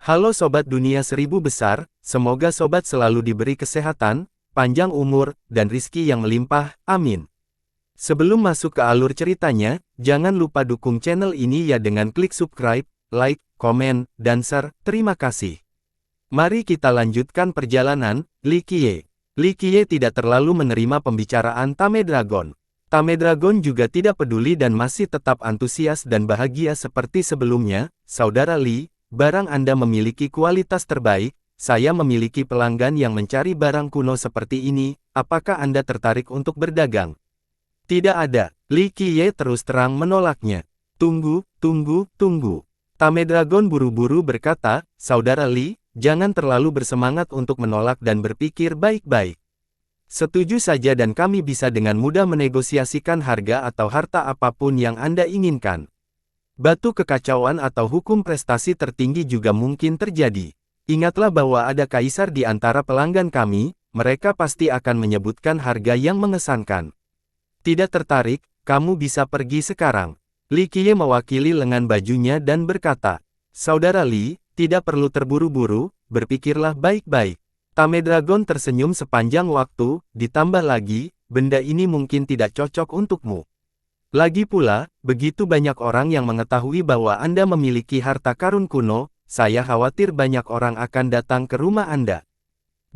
Halo Sobat Dunia Seribu Besar, semoga Sobat selalu diberi kesehatan, panjang umur, dan rizki yang melimpah, amin. Sebelum masuk ke alur ceritanya, jangan lupa dukung channel ini ya dengan klik subscribe, like, komen, dan share, terima kasih. Mari kita lanjutkan perjalanan. Li Qiye. Li Qiye tidak terlalu menerima pembicaraan Tame Dragon. Tame Dragon juga tidak peduli dan masih tetap antusias dan bahagia seperti sebelumnya. Saudara Li, barang Anda memiliki kualitas terbaik, saya memiliki pelanggan yang mencari barang kuno seperti ini, apakah Anda tertarik untuk berdagang? Tidak ada, Li Qiye terus terang menolaknya. Tunggu. Tame Dragon buru-buru berkata, Saudara Li, jangan terlalu bersemangat untuk menolak dan berpikir baik-baik. Setuju saja dan kami bisa dengan mudah menegosiasikan harga atau harta apapun yang Anda inginkan. Batu kekacauan atau hukum prestasi tertinggi juga mungkin terjadi. Ingatlah bahwa ada kaisar di antara pelanggan kami, mereka pasti akan menyebutkan harga yang mengesankan. Tidak tertarik, kamu bisa pergi sekarang. Li Qiye mewakili lengan bajunya dan berkata, Saudara Li, tidak perlu terburu-buru, berpikirlah baik-baik. Tame Dragon tersenyum sepanjang waktu, ditambah lagi, benda ini mungkin tidak cocok untukmu. Lagi pula, begitu banyak orang yang mengetahui bahwa Anda memiliki harta karun kuno, saya khawatir banyak orang akan datang ke rumah Anda.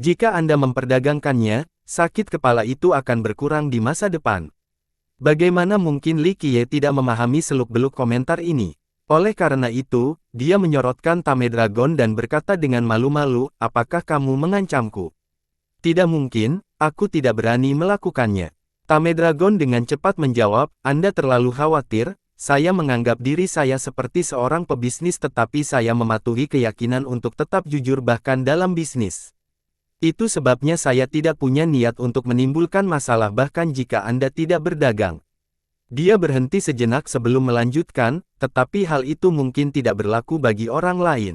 Jika Anda memperdagangkannya, sakit kepala itu akan berkurang di masa depan. Bagaimana mungkin Li Qiye tidak memahami seluk-beluk komentar ini? Oleh karena itu, dia menyorotkan Tame Dragon dan berkata dengan malu-malu, apakah kamu mengancamku? Tidak mungkin, aku tidak berani melakukannya. Tame Dragon dengan cepat menjawab, Anda terlalu khawatir, saya menganggap diri saya seperti seorang pebisnis tetapi saya mematuhi keyakinan untuk tetap jujur bahkan dalam bisnis. Itu sebabnya saya tidak punya niat untuk menimbulkan masalah bahkan jika Anda tidak berdagang. Dia berhenti sejenak sebelum melanjutkan, tetapi hal itu mungkin tidak berlaku bagi orang lain.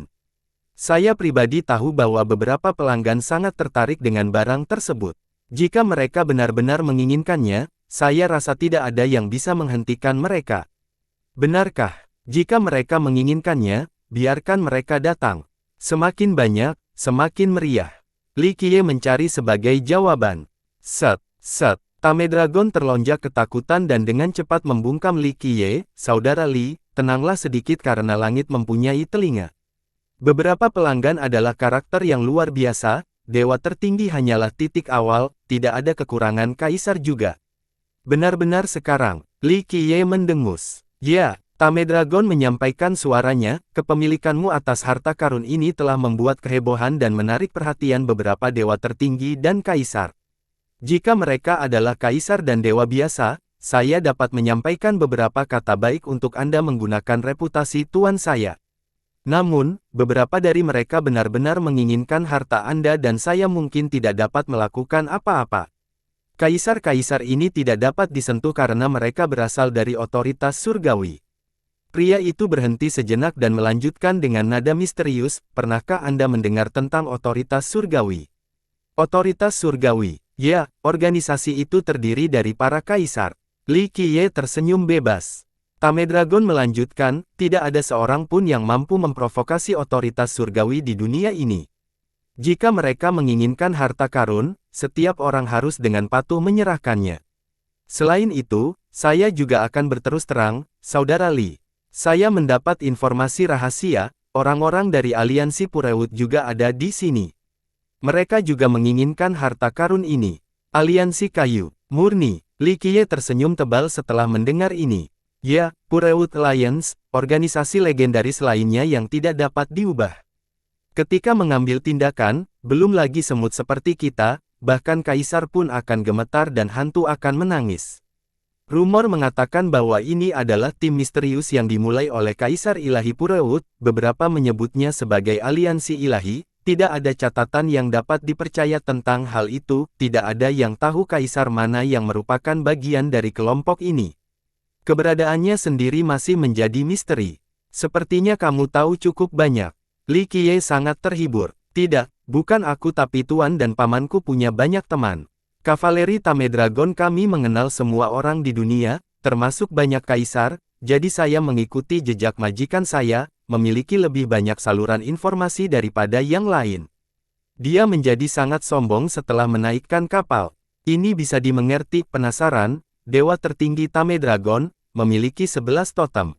Saya pribadi tahu bahwa beberapa pelanggan sangat tertarik dengan barang tersebut. Jika mereka benar-benar menginginkannya, saya rasa tidak ada yang bisa menghentikan mereka. Benarkah? Jika mereka menginginkannya, biarkan mereka datang. Semakin banyak, semakin meriah. Li Qiye mencari sebagai jawaban. Set. Tame Dragon terlonjak ketakutan dan dengan cepat membungkam Li Qiye, Saudara Li, tenanglah sedikit karena langit mempunyai telinga. Beberapa pelanggan adalah karakter yang luar biasa, dewa tertinggi hanyalah titik awal, tidak ada kekurangan kaisar juga. Benar-benar sekarang, Li Qiye mendengus. Ya, Tame Dragon menyampaikan suaranya, kepemilikanmu atas harta karun ini telah membuat kehebohan dan menarik perhatian beberapa dewa tertinggi dan kaisar. Jika mereka adalah kaisar dan dewa biasa, saya dapat menyampaikan beberapa kata baik untuk Anda menggunakan reputasi tuan saya. Namun, beberapa dari mereka benar-benar menginginkan harta Anda dan saya mungkin tidak dapat melakukan apa-apa. Kaisar-kaisar ini tidak dapat disentuh karena mereka berasal dari otoritas surgawi. Pria itu berhenti sejenak dan melanjutkan dengan nada misterius, pernahkah Anda mendengar tentang otoritas surgawi? Otoritas surgawi. Ya, organisasi itu terdiri dari para kaisar. Li Qiye tersenyum bebas. Tame Dragon melanjutkan, tidak ada seorang pun yang mampu memprovokasi otoritas surgawi di dunia ini. Jika mereka menginginkan harta karun, setiap orang harus dengan patuh menyerahkannya. Selain itu, saya juga akan berterus terang, Saudara Li. Saya mendapat informasi rahasia, orang-orang dari aliansi Purewut juga ada di sini. Mereka juga menginginkan harta karun ini. Aliansi kayu, murni. Li Qiye tersenyum tebal setelah mendengar ini. Ya, Purewut Alliance, organisasi legendaris lainnya yang tidak dapat diubah. Ketika mengambil tindakan, belum lagi semut seperti kita, bahkan kaisar pun akan gemetar dan hantu akan menangis. Rumor mengatakan bahwa ini adalah tim misterius yang dimulai oleh Kaisar Ilahi Purewut, beberapa menyebutnya sebagai aliansi ilahi. Tidak ada catatan yang dapat dipercaya tentang hal itu, tidak ada yang tahu kaisar mana yang merupakan bagian dari kelompok ini. Keberadaannya sendiri masih menjadi misteri. Sepertinya kamu tahu cukup banyak. Li Qiye sangat terhibur. Tidak, bukan aku tapi tuan dan pamanku punya banyak teman. Kavaleri Tame Dragon kami mengenal semua orang di dunia, termasuk banyak kaisar, jadi saya mengikuti jejak majikan saya, memiliki lebih banyak saluran informasi daripada yang lain. Dia menjadi sangat sombong setelah menaikkan kapal. Ini bisa dimengerti. Penasaran, dewa tertinggi Tame Dragon, memiliki 11 totem.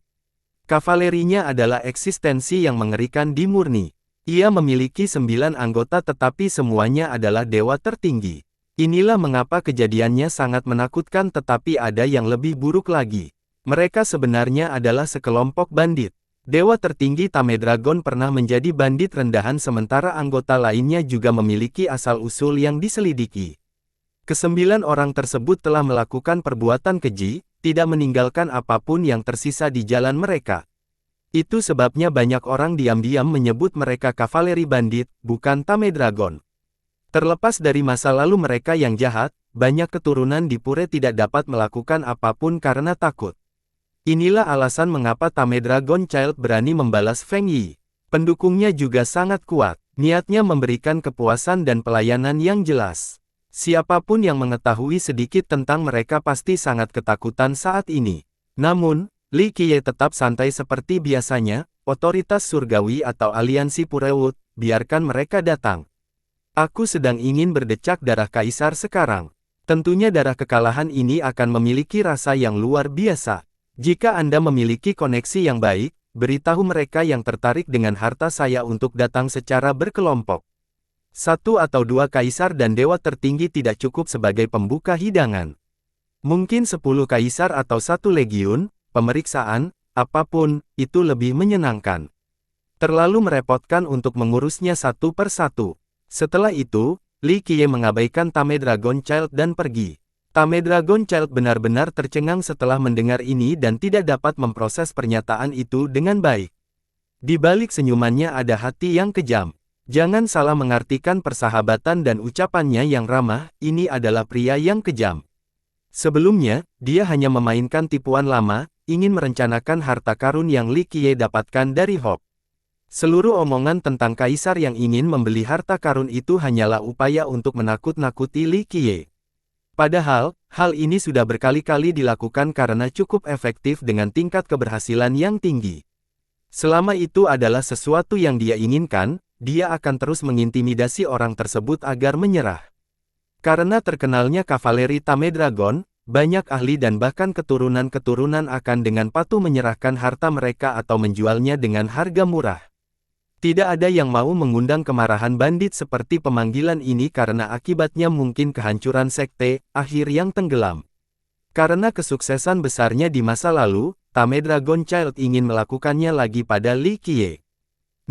Kavalerinya adalah eksistensi yang mengerikan di murni. Ia memiliki 9 anggota tetapi semuanya adalah dewa tertinggi. Inilah mengapa kejadiannya sangat menakutkan tetapi ada yang lebih buruk lagi. Mereka sebenarnya adalah sekelompok bandit. Dewa tertinggi Tame Dragon pernah menjadi bandit rendahan sementara anggota lainnya juga memiliki asal-usul yang diselidiki. Kesembilan orang tersebut telah melakukan perbuatan keji, tidak meninggalkan apapun yang tersisa di jalan mereka. Itu sebabnya banyak orang diam-diam menyebut mereka kavaleri bandit, bukan Tame Dragon. Terlepas dari masa lalu mereka yang jahat, banyak keturunan di Pure tidak dapat melakukan apapun karena takut. Inilah alasan mengapa Tame Dragon Child berani membalas Feng Yi. Pendukungnya juga sangat kuat, niatnya memberikan kepuasan dan pelayanan yang jelas. Siapapun yang mengetahui sedikit tentang mereka pasti sangat ketakutan saat ini. Namun, Li Qiye tetap santai seperti biasanya. Otoritas surgawi atau aliansi Purewood, biarkan mereka datang. Aku sedang ingin berdecak darah kaisar sekarang. Tentunya darah kekalahan ini akan memiliki rasa yang luar biasa. Jika Anda memiliki koneksi yang baik, beritahu mereka yang tertarik dengan harta saya untuk datang secara berkelompok. 1 atau 2 kaisar dan dewa tertinggi tidak cukup sebagai pembuka hidangan. Mungkin 10 kaisar atau 1 legiun, pemeriksaan, apapun, itu lebih menyenangkan. Terlalu merepotkan untuk mengurusnya satu per satu. Setelah itu, Li Qiye mengabaikan Tame Dragon Child dan pergi. Tame Dragon Child benar-benar tercengang setelah mendengar ini dan tidak dapat memproses pernyataan itu dengan baik. Di balik senyumannya ada hati yang kejam. Jangan salah mengartikan persahabatan dan ucapannya yang ramah, ini adalah pria yang kejam. Sebelumnya, dia hanya memainkan tipuan lama, ingin merencanakan harta karun yang Li Qiye dapatkan dari Hop. Seluruh omongan tentang kaisar yang ingin membeli harta karun itu hanyalah upaya untuk menakut-nakuti Li Qiye. Padahal, hal ini sudah berkali-kali dilakukan karena cukup efektif dengan tingkat keberhasilan yang tinggi. Selama itu adalah sesuatu yang dia inginkan, dia akan terus mengintimidasi orang tersebut agar menyerah. Karena terkenalnya kavaleri Tame Dragon, banyak ahli dan bahkan keturunan-keturunan akan dengan patuh menyerahkan harta mereka atau menjualnya dengan harga murah. Tidak ada yang mau mengundang kemarahan bandit seperti pemanggilan ini karena akibatnya mungkin kehancuran sekte, akhir yang tenggelam. Karena kesuksesan besarnya di masa lalu, Tame Dragon Child ingin melakukannya lagi pada Li Qiye.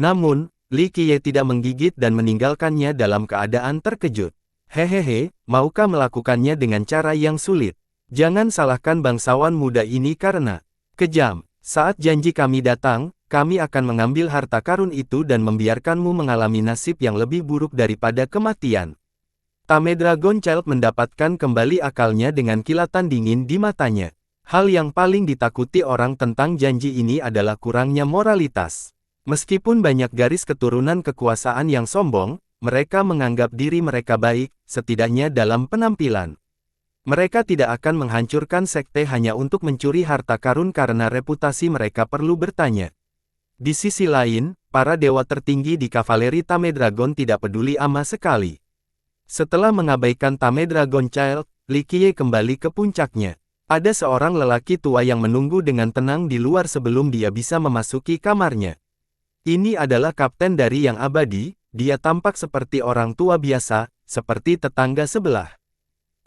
Namun, Li Qiye tidak menggigit dan meninggalkannya dalam keadaan terkejut. Hehehe, maukah melakukannya dengan cara yang sulit? Jangan salahkan bangsawan muda ini karena kejam. Saat janji kami datang, kami akan mengambil harta karun itu dan membiarkanmu mengalami nasib yang lebih buruk daripada kematian. Tame Dragon Child mendapatkan kembali akalnya dengan kilatan dingin di matanya. Hal yang paling ditakuti orang tentang janji ini adalah kurangnya moralitas. Meskipun banyak garis keturunan kekuasaan yang sombong, mereka menganggap diri mereka baik, setidaknya dalam penampilan. Mereka tidak akan menghancurkan sekte hanya untuk mencuri harta karun karena reputasi mereka perlu bertanya. Di sisi lain, para dewa tertinggi di kavaleri Tame Dragon tidak peduli sama sekali. Setelah mengabaikan Tame Dragon Child, Li Qiye kembali ke puncaknya. Ada seorang lelaki tua yang menunggu dengan tenang di luar sebelum dia bisa memasuki kamarnya. Ini adalah kapten dari Yang Abadi, dia tampak seperti orang tua biasa, seperti tetangga sebelah.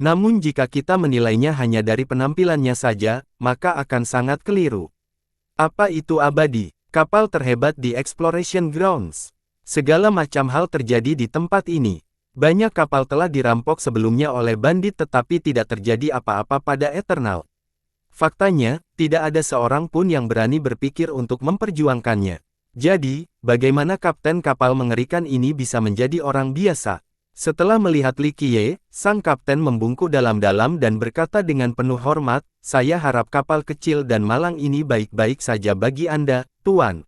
Namun jika kita menilainya hanya dari penampilannya saja, maka akan sangat keliru. Apa itu abadi? Kapal terhebat di Exploration Grounds. Segala macam hal terjadi di tempat ini. Banyak kapal telah dirampok sebelumnya oleh bandit tetapi tidak terjadi apa-apa pada Eternal. Faktanya, tidak ada seorang pun yang berani berpikir untuk memperjuangkannya. Jadi, bagaimana kapten kapal mengerikan ini bisa menjadi orang biasa? Setelah melihat Li Qiye, sang kapten membungkuk dalam-dalam dan berkata dengan penuh hormat, "Saya harap kapal kecil dan malang ini baik-baik saja bagi Anda, Tuan.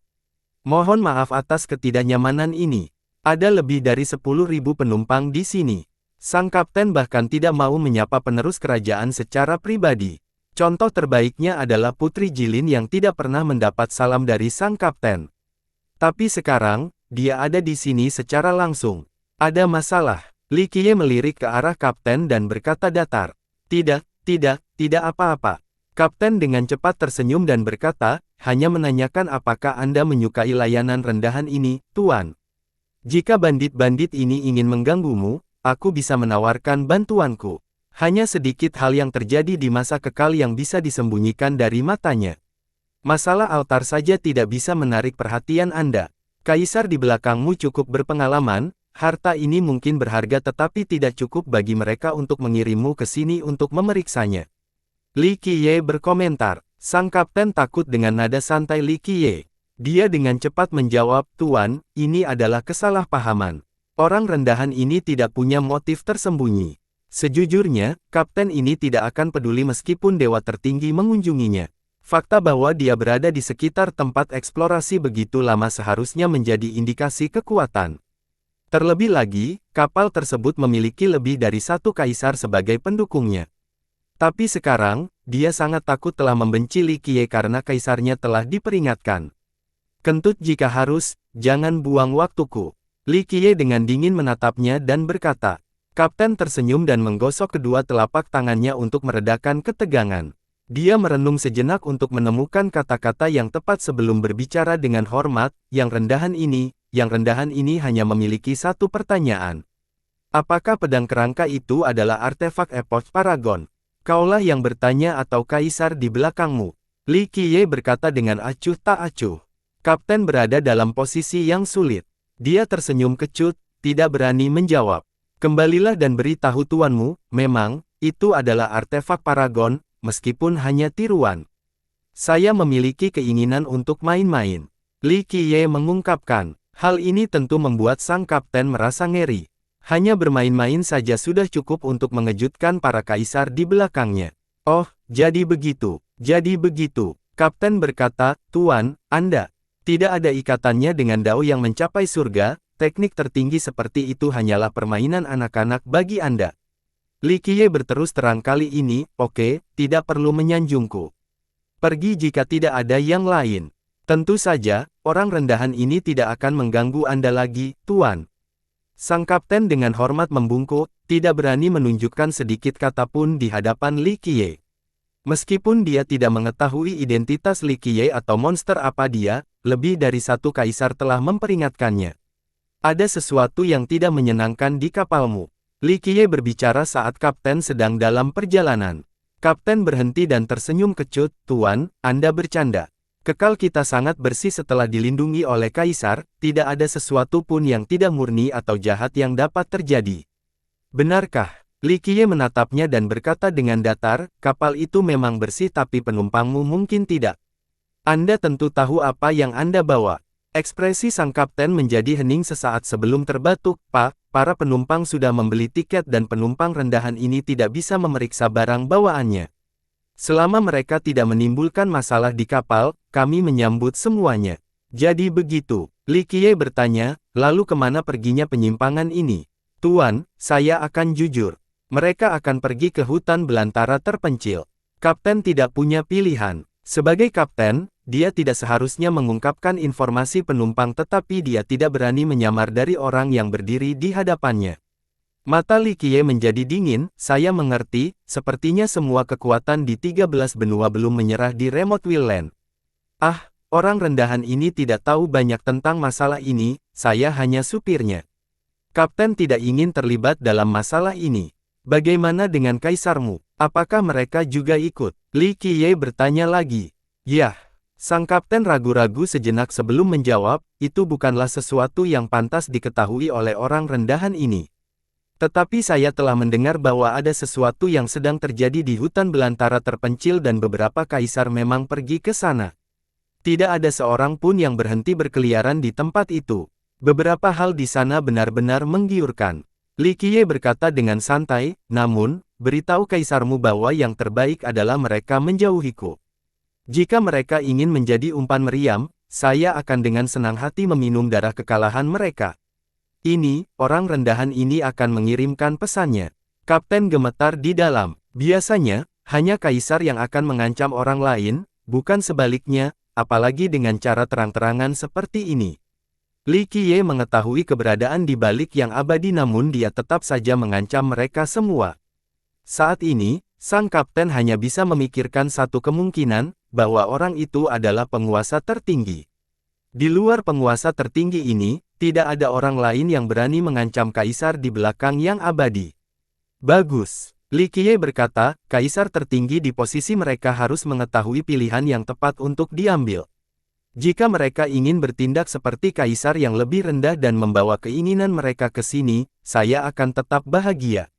Mohon maaf atas ketidaknyamanan ini. Ada lebih dari 10.000 penumpang di sini." Sang kapten bahkan tidak mau menyapa penerus kerajaan secara pribadi. Contoh terbaiknya adalah Putri Jilin yang tidak pernah mendapat salam dari sang kapten. Tapi sekarang, dia ada di sini secara langsung. Ada masalah. Li Qiye melirik ke arah kapten dan berkata datar. Tidak apa-apa. Kapten dengan cepat tersenyum dan berkata, hanya menanyakan apakah Anda menyukai layanan rendahan ini, Tuan. Jika bandit-bandit ini ingin mengganggumu, aku bisa menawarkan bantuanku. Hanya sedikit hal yang terjadi di masa kekal yang bisa disembunyikan dari matanya. Masalah altar saja tidak bisa menarik perhatian Anda. Kaisar di belakangmu cukup berpengalaman, harta ini mungkin berharga tetapi tidak cukup bagi mereka untuk mengirimmu ke sini untuk memeriksanya. Li Qiye berkomentar. Sang kapten takut dengan nada santai Li Qiye. Dia dengan cepat menjawab, Tuan, ini adalah kesalahpahaman. Orang rendahan ini tidak punya motif tersembunyi. Sejujurnya, kapten ini tidak akan peduli meskipun dewa tertinggi mengunjunginya. Fakta bahwa dia berada di sekitar tempat eksplorasi begitu lama seharusnya menjadi indikasi kekuatan. Terlebih lagi, kapal tersebut memiliki lebih dari satu kaisar sebagai pendukungnya. Tapi sekarang, dia sangat takut telah membenci Li Qiye karena kaisarnya telah diperingatkan. Kentut jika harus, jangan buang waktuku. Li Qiye dengan dingin menatapnya dan berkata. Kapten tersenyum dan menggosok kedua telapak tangannya untuk meredakan ketegangan. Dia merenung sejenak untuk menemukan kata-kata yang tepat sebelum berbicara dengan hormat, yang rendahan ini hanya memiliki satu pertanyaan. Apakah pedang kerangka itu adalah artefak Epoch Paragon? Kaulah yang bertanya atau kaisar di belakangmu? Li Qiye berkata dengan acuh tak acuh. Kapten berada dalam posisi yang sulit. Dia tersenyum kecut, tidak berani menjawab. Kembalilah dan beritahu tuanmu, memang, itu adalah artefak Paragon, meskipun hanya tiruan. Saya memiliki keinginan untuk main-main. Li Qiye mengungkapkan. Hal ini tentu membuat sang kapten merasa ngeri. Hanya bermain-main saja sudah cukup untuk mengejutkan para kaisar di belakangnya. Oh, jadi begitu. Kapten berkata, Tuan, Anda tidak ada ikatannya dengan dao yang mencapai surga, teknik tertinggi seperti itu hanyalah permainan anak-anak bagi Anda. Li Qiye berterus terang kali ini, oke, tidak perlu menyanjungku. Pergi jika tidak ada yang lain. Tentu saja, orang rendahan ini tidak akan mengganggu Anda lagi, Tuan. Sang kapten dengan hormat membungkuk, tidak berani menunjukkan sedikit kata pun di hadapan Li Qiye. Meskipun dia tidak mengetahui identitas Li Qiye atau monster apa dia, lebih dari satu kaisar telah memperingatkannya. Ada sesuatu yang tidak menyenangkan di kapalmu. Li Qiye berbicara saat kapten sedang dalam perjalanan. Kapten berhenti dan tersenyum kecut, Tuan, Anda bercanda. Kekal kita sangat bersih setelah dilindungi oleh kaisar, tidak ada sesuatu pun yang tidak murni atau jahat yang dapat terjadi. Benarkah? Li Qiye menatapnya dan berkata dengan datar, kapal itu memang bersih tapi penumpangmu mungkin tidak. Anda tentu tahu apa yang Anda bawa. Ekspresi sang kapten menjadi hening sesaat sebelum terbatuk, Pak, para penumpang sudah membeli tiket dan penumpang rendahan ini tidak bisa memeriksa barang bawaannya. Selama mereka tidak menimbulkan masalah di kapal, kami menyambut semuanya. Jadi begitu, Li Qiye bertanya, lalu kemana perginya penyimpangan ini? Tuan, saya akan jujur. Mereka akan pergi ke hutan belantara terpencil. Kapten tidak punya pilihan. Sebagai kapten, dia tidak seharusnya mengungkapkan informasi penumpang tetapi dia tidak berani menyamar dari orang yang berdiri di hadapannya. Mata Li Qiye menjadi dingin, saya mengerti, sepertinya semua kekuatan di 13 benua belum menyerah di Remote Will Land. Ah, orang rendahan ini tidak tahu banyak tentang masalah ini, saya hanya supirnya. Kapten tidak ingin terlibat dalam masalah ini. Bagaimana dengan kaisarmu? Apakah mereka juga ikut? Li Qiye bertanya lagi. Yah. Sang kapten ragu-ragu sejenak sebelum menjawab, itu bukanlah sesuatu yang pantas diketahui oleh orang rendahan ini. Tetapi saya telah mendengar bahwa ada sesuatu yang sedang terjadi di hutan belantara terpencil dan beberapa kaisar memang pergi ke sana. Tidak ada seorang pun yang berhenti berkeliaran di tempat itu. Beberapa hal di sana benar-benar menggiurkan. Li Qiye berkata dengan santai, namun, beritahu kaisarmu bahwa yang terbaik adalah mereka menjauhiku. Jika mereka ingin menjadi umpan meriam, saya akan dengan senang hati meminum darah kekalahan mereka. Ini, orang rendahan ini akan mengirimkan pesannya. Kapten gemetar di dalam. Biasanya, Hanya kaisar yang akan mengancam orang lain, bukan sebaliknya, apalagi dengan cara terang-terangan seperti ini. Li Qiye mengetahui keberadaan di balik yang abadi namun dia tetap saja mengancam mereka semua. Saat ini, sang kapten hanya bisa memikirkan satu kemungkinan, bahwa orang itu adalah penguasa tertinggi. Di luar penguasa tertinggi ini, tidak ada orang lain yang berani mengancam kaisar di belakang yang abadi. Bagus. Li Qiye berkata, kaisar tertinggi di posisi mereka harus mengetahui pilihan yang tepat untuk diambil. Jika mereka ingin bertindak seperti kaisar yang lebih rendah dan membawa keinginan mereka ke sini, saya akan tetap bahagia.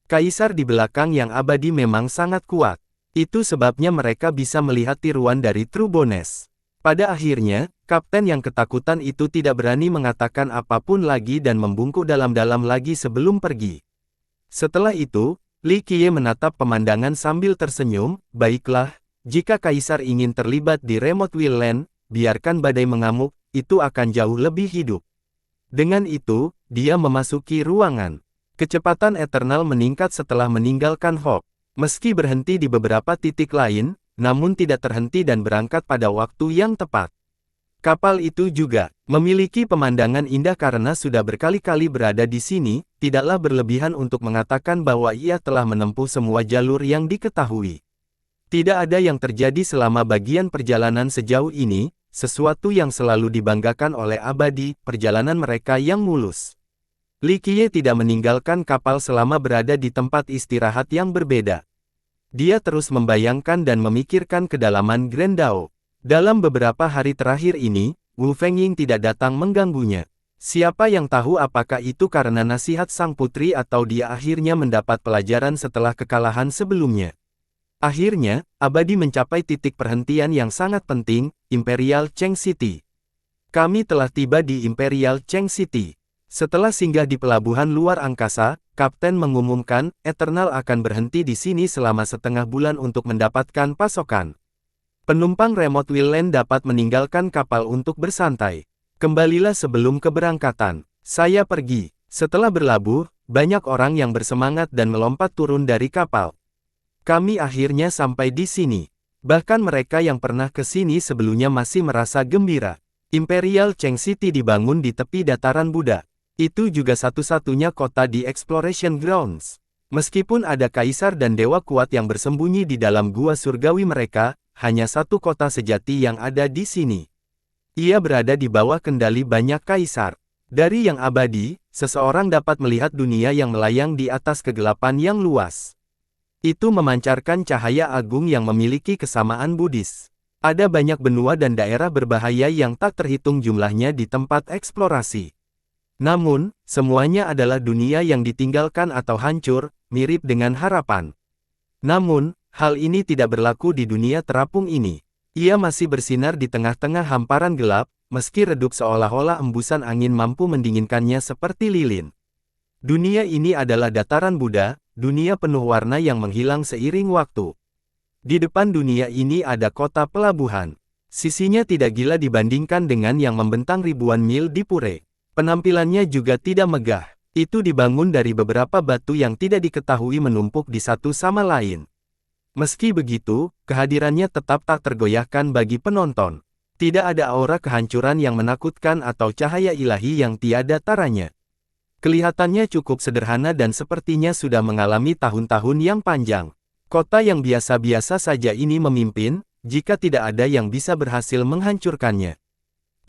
Kaisar di belakang yang abadi memang sangat kuat. Itu sebabnya mereka bisa melihat tiruan dari Trubones. Pada akhirnya, kapten yang ketakutan itu tidak berani mengatakan apapun lagi dan membungkuk dalam-dalam lagi sebelum pergi. Setelah itu, Li Qiye menatap pemandangan sambil tersenyum, baiklah, jika kaisar ingin terlibat di Remote Will Land, biarkan badai mengamuk, itu akan jauh lebih hidup. Dengan itu, dia memasuki ruangan. Kecepatan Eternal meningkat setelah meninggalkan Hope. Meski berhenti di beberapa titik lain, namun tidak terhenti dan berangkat pada waktu yang tepat. Kapal itu juga memiliki pemandangan indah karena sudah berkali-kali berada di sini, tidaklah berlebihan untuk mengatakan bahwa ia telah menempuh semua jalur yang diketahui. Tidak ada yang terjadi selama bagian perjalanan sejauh ini, sesuatu yang selalu dibanggakan oleh abadi, perjalanan mereka yang mulus. Li Qiye tidak meninggalkan kapal selama berada di tempat istirahat yang berbeda. Dia terus membayangkan dan memikirkan kedalaman Grand Dao. Dalam beberapa hari terakhir ini, Wu Fengying tidak datang mengganggunya. Siapa yang tahu apakah itu karena nasihat sang putri atau dia akhirnya mendapat pelajaran setelah kekalahan sebelumnya. Akhirnya, abadi mencapai titik perhentian yang sangat penting, Imperial Cheng City. Kami telah tiba di Imperial Cheng City. Setelah singgah di pelabuhan luar angkasa, Kapten mengumumkan, Eternal akan berhenti di sini selama setengah bulan untuk mendapatkan pasokan. Penumpang Remote Will Land dapat meninggalkan kapal untuk bersantai. Kembalilah sebelum keberangkatan. Saya pergi. Setelah berlabuh, banyak orang yang bersemangat dan melompat turun dari kapal. Kami akhirnya sampai di sini. Bahkan mereka yang pernah ke sini sebelumnya masih merasa gembira. Imperial Cheng City dibangun di tepi dataran Buddha. Itu juga satu-satunya kota di Exploration Grounds. Meskipun ada kaisar dan dewa kuat yang bersembunyi di dalam gua surgawi mereka, hanya satu kota sejati yang ada di sini. Ia berada di bawah kendali banyak kaisar. Dari yang abadi, seseorang dapat melihat dunia yang melayang di atas kegelapan yang luas. Itu memancarkan cahaya agung yang memiliki kesamaan Buddhis. Ada banyak benua dan daerah berbahaya yang tak terhitung jumlahnya di tempat eksplorasi. Namun, semuanya adalah dunia yang ditinggalkan atau hancur, mirip dengan harapan. Namun, hal ini tidak berlaku di dunia terapung ini. Ia masih bersinar di tengah-tengah hamparan gelap, meski redup seolah-olah embusan angin mampu mendinginkannya seperti lilin. Dunia ini adalah dataran Buddha, dunia penuh warna yang menghilang seiring waktu. Di depan dunia ini ada kota pelabuhan. Sisinya tidak gila dibandingkan dengan yang membentang ribuan mil di Pure. Penampilannya juga tidak megah. Itu dibangun dari beberapa batu yang tidak diketahui menumpuk di satu sama lain. Meski begitu, kehadirannya tetap tak tergoyahkan bagi penonton. Tidak ada aura kehancuran yang menakutkan atau cahaya ilahi yang tiada taranya. Kelihatannya cukup sederhana dan sepertinya sudah mengalami tahun-tahun yang panjang. Kota yang biasa-biasa saja ini memimpin, jika tidak ada yang bisa berhasil menghancurkannya.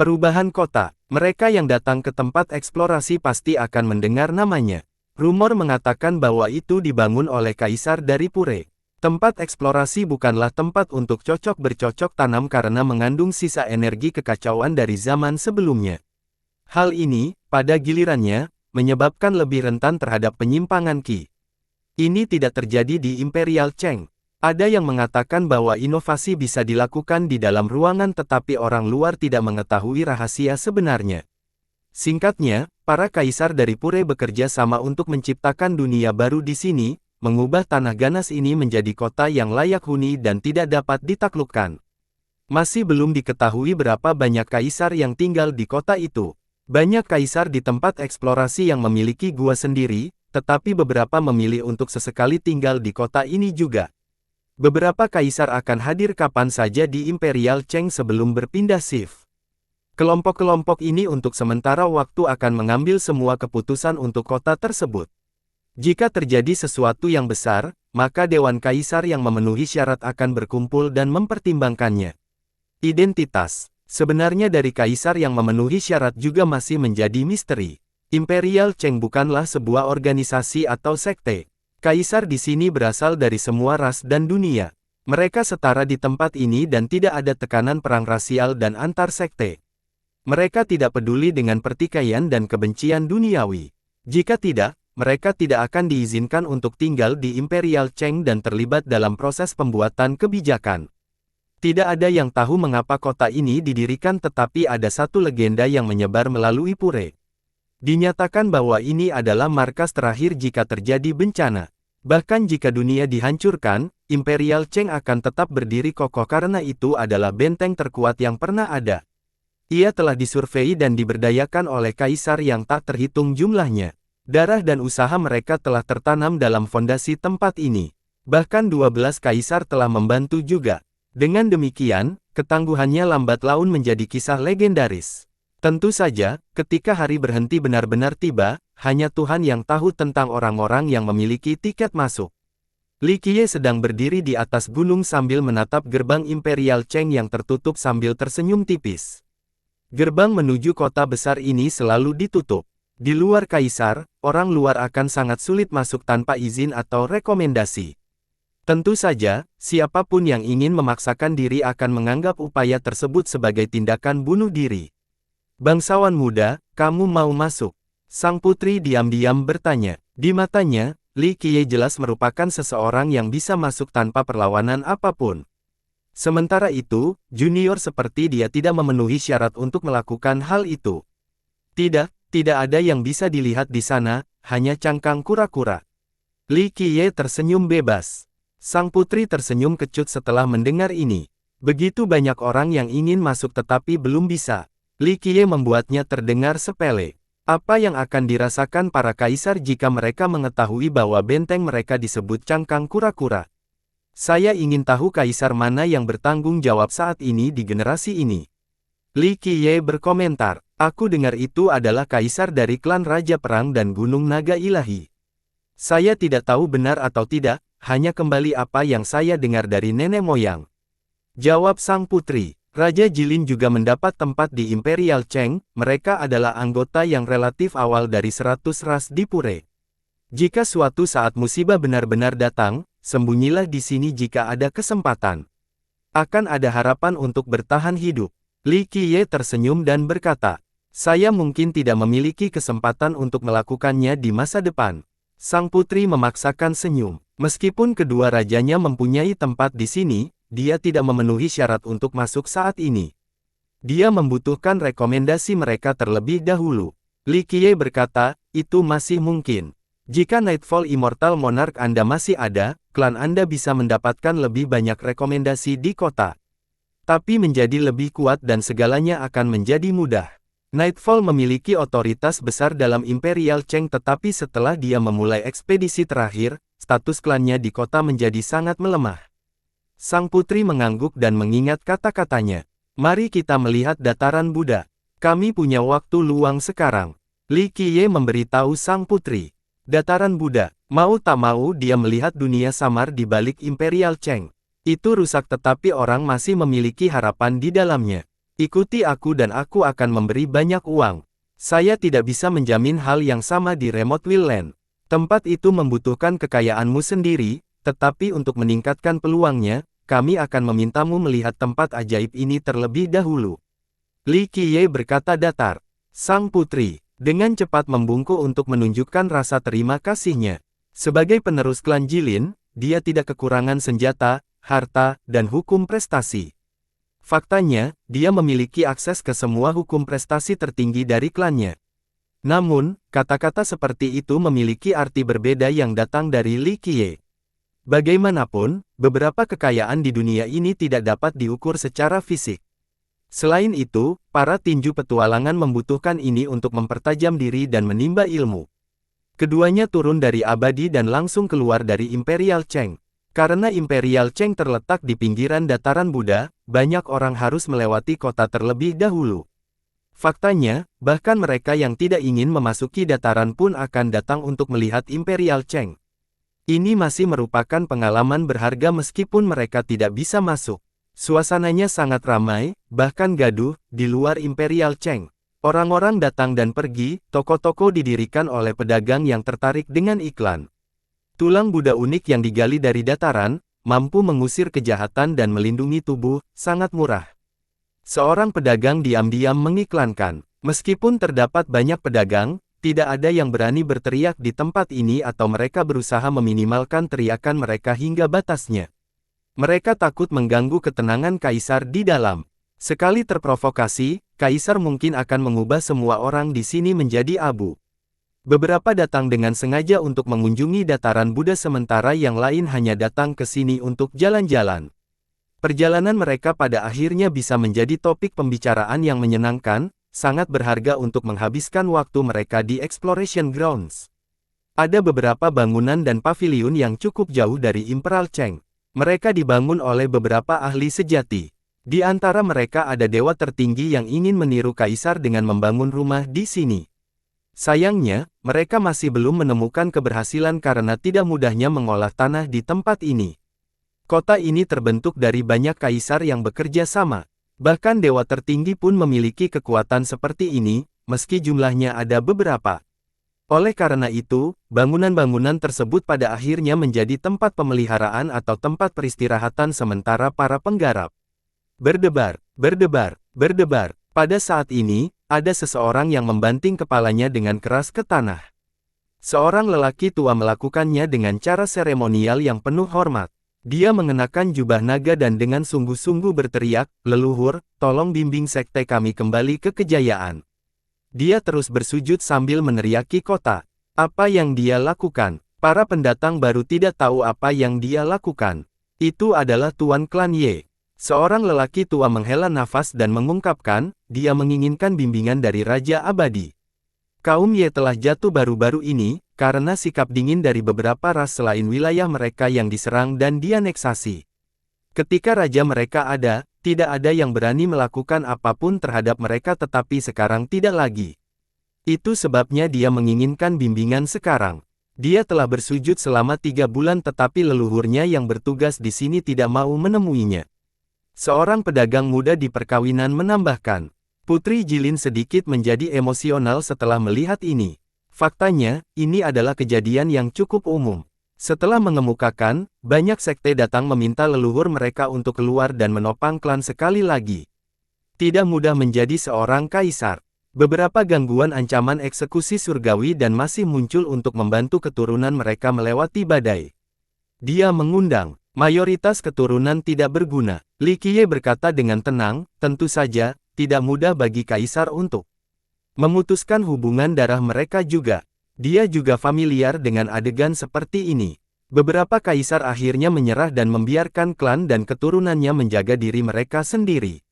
Perubahan kota. Mereka yang datang ke tempat eksplorasi pasti akan mendengar namanya. Rumor mengatakan bahwa itu dibangun oleh kaisar dari Pure. Tempat eksplorasi bukanlah tempat untuk cocok bercocok tanam karena mengandung sisa energi kekacauan dari zaman sebelumnya. Hal ini, pada gilirannya, menyebabkan lebih rentan terhadap penyimpangan Qi. Ini tidak terjadi di Imperial Cheng. Ada yang mengatakan bahwa inovasi bisa dilakukan di dalam ruangan tetapi orang luar tidak mengetahui rahasia sebenarnya. Singkatnya, para kaisar dari Pure bekerja sama untuk menciptakan dunia baru di sini, mengubah tanah ganas ini menjadi kota yang layak huni dan tidak dapat ditaklukkan. Masih belum diketahui berapa banyak kaisar yang tinggal di kota itu. Banyak kaisar di tempat eksplorasi yang memiliki gua sendiri, tetapi beberapa memilih untuk sesekali tinggal di kota ini juga. Beberapa kaisar akan hadir kapan saja di Imperial Cheng sebelum berpindah shift. Kelompok-kelompok ini untuk sementara waktu akan mengambil semua keputusan untuk kota tersebut. Jika terjadi sesuatu yang besar, maka Dewan Kaisar yang memenuhi syarat akan berkumpul dan mempertimbangkannya. Identitas. Sebenarnya dari kaisar yang memenuhi syarat juga masih menjadi misteri. Imperial Cheng bukanlah sebuah organisasi atau sekte. Kaisar di sini berasal dari semua ras dan dunia. Mereka setara di tempat ini dan tidak ada tekanan perang rasial dan antar sekte. Mereka tidak peduli dengan pertikaian dan kebencian duniawi. Jika tidak, mereka tidak akan diizinkan untuk tinggal di Imperial Cheng dan terlibat dalam proses pembuatan kebijakan. Tidak ada yang tahu mengapa kota ini didirikan, tetapi ada satu legenda yang menyebar melalui pura. Dinyatakan bahwa ini adalah markas terakhir jika terjadi bencana. Bahkan jika dunia dihancurkan, Imperial Cheng akan tetap berdiri kokoh karena itu adalah benteng terkuat yang pernah ada. Ia telah disurvei dan diberdayakan oleh kaisar yang tak terhitung jumlahnya. Darah dan usaha mereka telah tertanam dalam fondasi tempat ini. Bahkan 12 kaisar telah membantu juga. Dengan demikian, ketangguhannya lambat laun menjadi kisah legendaris. Tentu saja, ketika hari berhenti benar-benar tiba, hanya Tuhan yang tahu tentang orang-orang yang memiliki tiket masuk. Li Qiye sedang berdiri di atas gunung sambil menatap gerbang Imperial Cheng yang tertutup sambil tersenyum tipis. Gerbang menuju kota besar ini selalu ditutup. Di luar kaisar, orang luar akan sangat sulit masuk tanpa izin atau rekomendasi. Tentu saja, siapapun yang ingin memaksakan diri akan menganggap upaya tersebut sebagai tindakan bunuh diri. Bangsawan muda, kamu mau masuk? Sang putri diam-diam bertanya. Di matanya, Li Qiye jelas merupakan seseorang yang bisa masuk tanpa perlawanan apapun. Sementara itu, junior seperti dia tidak memenuhi syarat untuk melakukan hal itu. Tidak ada yang bisa dilihat di sana, hanya cangkang kura-kura. Li Qiye tersenyum bebas. Sang putri tersenyum kecut setelah mendengar ini. Begitu banyak orang yang ingin masuk tetapi belum bisa. Li Qiye membuatnya terdengar sepele. Apa yang akan dirasakan para kaisar jika mereka mengetahui bahwa benteng mereka disebut cangkang kura-kura? Saya ingin tahu kaisar mana yang bertanggung jawab saat ini di generasi ini. Li Qiye berkomentar, aku dengar itu adalah kaisar dari klan Raja Perang dan Gunung Naga Ilahi. Saya tidak tahu benar atau tidak, hanya kembali apa yang saya dengar dari nenek moyang. Jawab sang putri. Raja Jilin juga mendapat tempat di Imperial Cheng, mereka adalah anggota yang relatif awal dari 100 ras di pura. Jika suatu saat musibah benar-benar datang, sembunyilah di sini jika ada kesempatan. Akan ada harapan untuk bertahan hidup. Li Qiye tersenyum dan berkata, saya mungkin tidak memiliki kesempatan untuk melakukannya di masa depan. Sang putri memaksakan senyum. Meskipun kedua rajanya mempunyai tempat di sini, dia tidak memenuhi syarat untuk masuk saat ini. Dia membutuhkan rekomendasi mereka terlebih dahulu. Li Qiye berkata, itu masih mungkin. Jika Nightfall Immortal Monarch Anda masih ada, klan Anda bisa mendapatkan lebih banyak rekomendasi di kota. Tapi menjadi lebih kuat dan segalanya akan menjadi mudah. Nightfall memiliki otoritas besar dalam Imperial Cheng, tetapi setelah dia memulai ekspedisi terakhir, status klannya di kota menjadi sangat melemah. Sang putri mengangguk dan mengingat kata-katanya. Mari kita melihat dataran Buddha. Kami punya waktu luang sekarang. Li Qiye memberitahu sang putri. Dataran Buddha. Mau tak mau dia melihat dunia samar di balik Imperial Cheng. Itu rusak tetapi orang masih memiliki harapan di dalamnya. Ikuti aku dan aku akan memberi banyak uang. Saya tidak bisa menjamin hal yang sama di Remote Will Land. Tempat itu membutuhkan kekayaanmu sendiri, tetapi untuk meningkatkan peluangnya, kami akan memintamu melihat tempat ajaib ini terlebih dahulu. Li Qiye berkata datar. Sang putri, dengan cepat membungkuk untuk menunjukkan rasa terima kasihnya. Sebagai penerus klan Jilin, dia tidak kekurangan senjata, harta, dan hukum prestasi. Faktanya, dia memiliki akses ke semua hukum prestasi tertinggi dari klannya. Namun, kata-kata seperti itu memiliki arti berbeda yang datang dari Li Qiye. Bagaimanapun, beberapa kekayaan di dunia ini tidak dapat diukur secara fisik. Selain itu, para tinju petualangan membutuhkan ini untuk mempertajam diri dan menimba ilmu. Keduanya turun dari abadi dan langsung keluar dari Imperial Cheng. Karena Imperial Cheng terletak di pinggiran dataran Buddha, banyak orang harus melewati kota terlebih dahulu. Faktanya, bahkan mereka yang tidak ingin memasuki dataran pun akan datang untuk melihat Imperial Cheng. Ini masih merupakan pengalaman berharga meskipun mereka tidak bisa masuk. Suasananya sangat ramai, bahkan gaduh, di luar Imperial Cheng. Orang-orang datang dan pergi, toko-toko didirikan oleh pedagang yang tertarik dengan iklan. Tulang Buddha unik yang digali dari dataran, mampu mengusir kejahatan dan melindungi tubuh, sangat murah. Seorang pedagang diam-diam mengiklankan. Meskipun terdapat banyak pedagang, tidak ada yang berani berteriak di tempat ini atau mereka berusaha meminimalkan teriakan mereka hingga batasnya. Mereka takut mengganggu ketenangan kaisar di dalam. Sekali terprovokasi, kaisar mungkin akan mengubah semua orang di sini menjadi abu. Beberapa datang dengan sengaja untuk mengunjungi dataran Buddha sementara yang lain hanya datang ke sini untuk jalan-jalan. Perjalanan mereka pada akhirnya bisa menjadi topik pembicaraan yang menyenangkan, sangat berharga untuk menghabiskan waktu mereka di Exploration Grounds. Ada beberapa bangunan dan paviliun yang cukup jauh dari Imperial Cheng. Mereka dibangun oleh beberapa ahli sejati. Di antara mereka ada dewa tertinggi yang ingin meniru kaisar dengan membangun rumah di sini. Sayangnya, mereka masih belum menemukan keberhasilan karena tidak mudahnya mengolah tanah di tempat ini. Kota ini terbentuk dari banyak kaisar yang bekerja sama. Bahkan dewa tertinggi pun memiliki kekuatan seperti ini, meski jumlahnya ada beberapa. Oleh karena itu, bangunan-bangunan tersebut pada akhirnya menjadi tempat pemeliharaan atau tempat peristirahatan sementara para penggarap. Berdebar, berdebar, berdebar. Pada saat ini, ada seseorang yang membanting kepalanya dengan keras ke tanah. Seorang lelaki tua melakukannya dengan cara seremonial yang penuh hormat. Dia mengenakan jubah naga dan dengan sungguh-sungguh berteriak, "Leluhur, tolong bimbing sekte kami kembali ke kejayaan." Dia terus bersujud sambil meneriaki kota. Apa yang dia lakukan? Para pendatang baru tidak tahu apa yang dia lakukan. Itu adalah Tuan Klan Ye. Seorang lelaki tua menghela nafas dan mengungkapkan, dia menginginkan bimbingan dari Raja Abadi. Kaum Ye telah jatuh baru-baru ini, karena sikap dingin dari beberapa ras selain wilayah mereka yang diserang dan dianeksasi. Ketika raja mereka ada, tidak ada yang berani melakukan apapun terhadap mereka tetapi sekarang tidak lagi. Itu sebabnya dia menginginkan bimbingan sekarang. Dia telah bersujud selama 3 bulan tetapi leluhurnya yang bertugas di sini tidak mau menemuinya. Seorang pedagang muda di perkawinan menambahkan. Putri Jilin sedikit menjadi emosional setelah melihat ini. Faktanya, ini adalah kejadian yang cukup umum. Setelah mengemukakan, banyak sekte datang meminta leluhur mereka untuk keluar dan menopang klan sekali lagi. Tidak mudah menjadi seorang kaisar. Beberapa gangguan ancaman eksekusi surgawi dan masih muncul untuk membantu keturunan mereka melewati badai. Dia mengundang. Mayoritas keturunan tidak berguna. Li Qiye berkata dengan tenang, tentu saja, tidak mudah bagi kaisar untuk memutuskan hubungan darah mereka juga. Dia juga familiar dengan adegan seperti ini. Beberapa kaisar akhirnya menyerah dan membiarkan klan dan keturunannya menjaga diri mereka sendiri.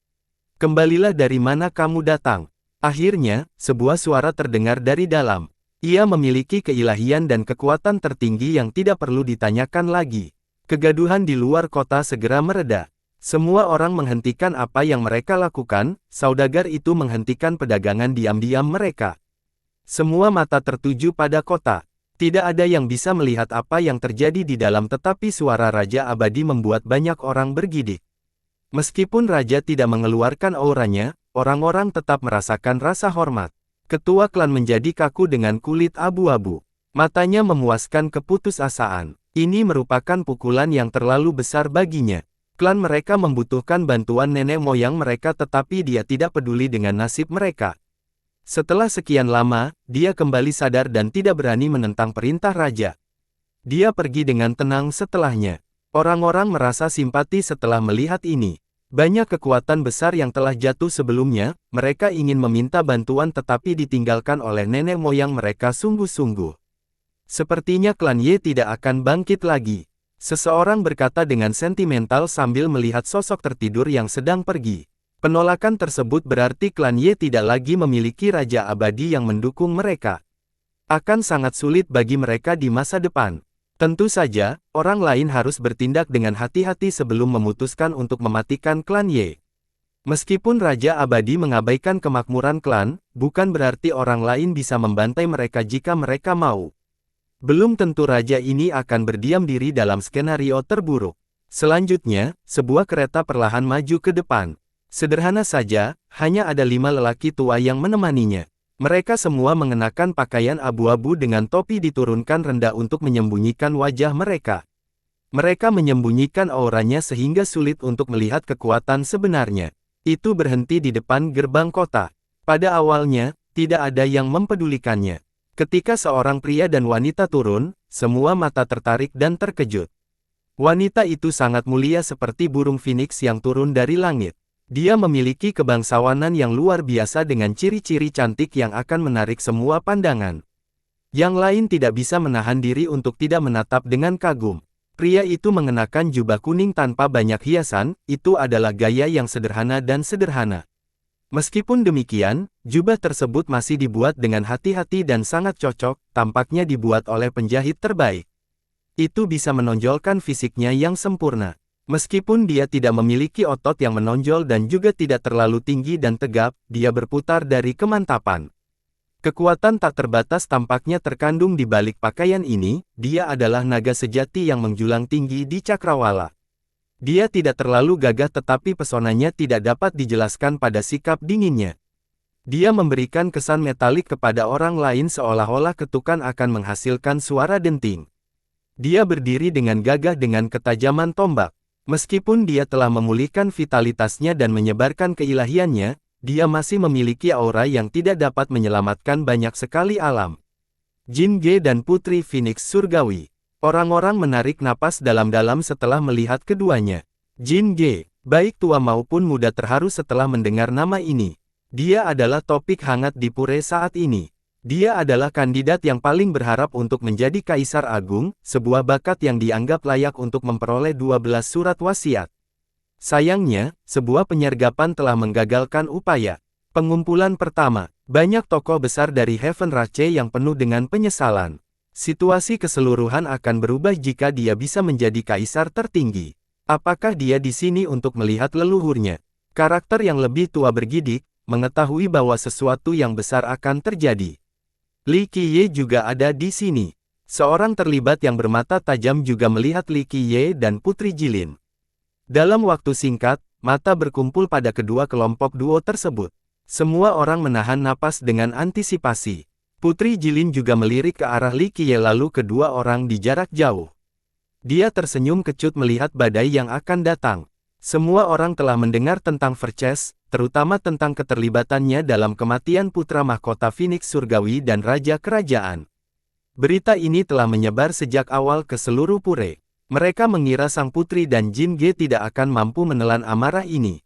Kembalilah dari mana kamu datang. Akhirnya, sebuah suara terdengar dari dalam. Ia memiliki keilahian dan kekuatan tertinggi yang tidak perlu ditanyakan lagi. Kegaduhan di luar kota segera mereda. Semua orang menghentikan apa yang mereka lakukan, saudagar itu menghentikan pedagangan diam-diam mereka. Semua mata tertuju pada kota. Tidak ada yang bisa melihat apa yang terjadi di dalam tetapi suara Raja Abadi membuat banyak orang bergidik. Meskipun Raja tidak mengeluarkan auranya, orang-orang tetap merasakan rasa hormat. Ketua klan menjadi kaku dengan kulit abu-abu. Matanya memuaskan keputusasaan. Ini merupakan pukulan yang terlalu besar baginya. Klan mereka membutuhkan bantuan nenek moyang mereka tetapi dia tidak peduli dengan nasib mereka. Setelah sekian lama, dia kembali sadar dan tidak berani menentang perintah raja. Dia pergi dengan tenang setelahnya. Orang-orang merasa simpati setelah melihat ini. Banyak kekuatan besar yang telah jatuh sebelumnya, mereka ingin meminta bantuan tetapi ditinggalkan oleh nenek moyang mereka sungguh-sungguh. Sepertinya klan Ye tidak akan bangkit lagi. Seseorang berkata dengan sentimental sambil melihat sosok tertidur yang sedang pergi. Penolakan tersebut berarti klan Ye tidak lagi memiliki Raja Abadi yang mendukung mereka. Akan sangat sulit bagi mereka di masa depan. Tentu saja, orang lain harus bertindak dengan hati-hati sebelum memutuskan untuk mematikan klan Ye. Meskipun Raja Abadi mengabaikan kemakmuran klan, bukan berarti orang lain bisa membantai mereka jika mereka mau. Belum tentu raja ini akan berdiam diri dalam skenario terburuk. Selanjutnya, sebuah kereta perlahan maju ke depan. Sederhana saja, hanya ada 5 lelaki tua yang menemaninya. Mereka semua mengenakan pakaian abu-abu dengan topi diturunkan rendah untuk menyembunyikan wajah mereka. Mereka menyembunyikan auranya sehingga sulit untuk melihat kekuatan sebenarnya. Itu berhenti di depan gerbang kota. Pada awalnya, tidak ada yang mempedulikannya. Ketika seorang pria dan wanita turun, semua mata tertarik dan terkejut. Wanita itu sangat mulia seperti burung phoenix yang turun dari langit. Dia memiliki kebangsawanan yang luar biasa dengan ciri-ciri cantik yang akan menarik semua pandangan. Yang lain tidak bisa menahan diri untuk tidak menatap dengan kagum. Pria itu mengenakan jubah kuning tanpa banyak hiasan, itu adalah gaya yang sederhana dan sederhana. Meskipun demikian, jubah tersebut masih dibuat dengan hati-hati dan sangat cocok, tampaknya dibuat oleh penjahit terbaik. Itu bisa menonjolkan fisiknya yang sempurna. Meskipun dia tidak memiliki otot yang menonjol dan juga tidak terlalu tinggi dan tegap, dia berputar dari kemantapan. Kekuatan tak terbatas tampaknya terkandung di balik pakaian ini, dia adalah naga sejati yang menjulang tinggi di cakrawala. Dia tidak terlalu gagah tetapi pesonanya tidak dapat dijelaskan pada sikap dinginnya. Dia memberikan kesan metalik kepada orang lain seolah-olah ketukan akan menghasilkan suara denting. Dia berdiri dengan gagah dengan ketajaman tombak. Meskipun dia telah memulihkan vitalitasnya dan menyebarkan keilahiannya, dia masih memiliki aura yang tidak dapat menyelamatkan banyak sekali alam. Jin Ge dan Putri Phoenix Surgawi. Orang-orang menarik napas dalam-dalam setelah melihat keduanya. Jin Ge, baik tua maupun muda terharu setelah mendengar nama ini. Dia adalah topik hangat di Pure saat ini. Dia adalah kandidat yang paling berharap untuk menjadi Kaisar Agung, sebuah bakat yang dianggap layak untuk memperoleh 12 surat wasiat. Sayangnya, sebuah penyergapan telah menggagalkan upaya. Pengumpulan pertama, banyak tokoh besar dari Heaven Rache yang penuh dengan penyesalan. Situasi keseluruhan akan berubah jika dia bisa menjadi kaisar tertinggi. Apakah dia di sini untuk melihat leluhurnya? Karakter yang lebih tua bergidik, mengetahui bahwa sesuatu yang besar akan terjadi. Li Qiye juga ada di sini. Seorang terlibat yang bermata tajam juga melihat Li Qiye dan Putri Jilin. Dalam waktu singkat, mata berkumpul pada kedua kelompok duo tersebut. Semua orang menahan napas dengan antisipasi. Putri Jilin juga melirik ke arah Li Qiye lalu kedua orang di jarak jauh. Dia tersenyum kecut melihat badai yang akan datang. Semua orang telah mendengar tentang Verces, terutama tentang keterlibatannya dalam kematian putra mahkota Phoenix Surgawi dan Raja Kerajaan. Berita ini telah menyebar sejak awal ke seluruh Pure. Mereka mengira sang putri dan Jin Ge tidak akan mampu menelan amarah ini.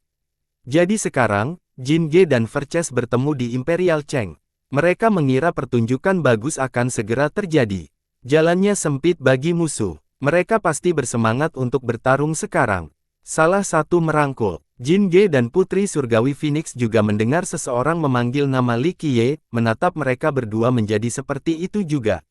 Jadi sekarang, Jin Ge dan Verces bertemu di Imperial Cheng. Mereka mengira pertunjukan bagus akan segera terjadi. Jalannya sempit bagi musuh. Mereka pasti bersemangat untuk bertarung sekarang. Salah satu merangkul. Jin Ge dan Putri Surgawi Phoenix juga mendengar seseorang memanggil nama Li Qiye, menatap mereka berdua menjadi seperti itu juga.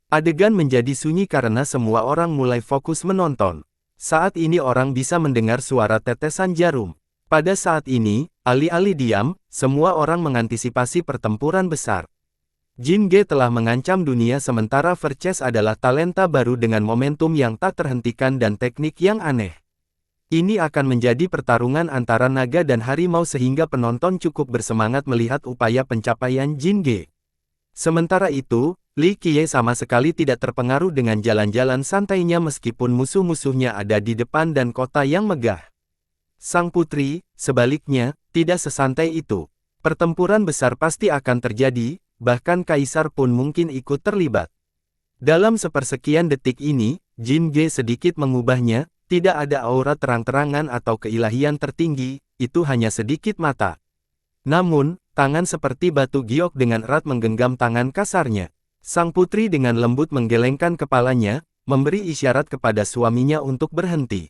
Adegan menjadi sunyi karena semua orang mulai fokus menonton. Saat ini orang bisa mendengar suara tetesan jarum. Pada saat ini, alih-alih diam, semua orang mengantisipasi pertempuran besar. Jin Ge telah mengancam dunia sementara Verces adalah talenta baru dengan momentum yang tak terhentikan dan teknik yang aneh. Ini akan menjadi pertarungan antara naga dan harimau sehingga penonton cukup bersemangat melihat upaya pencapaian Jin Ge. Sementara itu, Li Qiye sama sekali tidak terpengaruh dengan jalan-jalan santainya meskipun musuh-musuhnya ada di depan dan kota yang megah. Sang putri, sebaliknya, tidak sesantai itu. Pertempuran besar pasti akan terjadi, bahkan kaisar pun mungkin ikut terlibat. Dalam sepersekian detik ini, Jin Ge sedikit mengubahnya. Tidak ada aura terang-terangan atau keilahian tertinggi, itu hanya sedikit mata. Namun, tangan seperti batu giok dengan erat menggenggam tangan kasarnya. Sang putri dengan lembut menggelengkan kepalanya, memberi isyarat kepada suaminya untuk berhenti.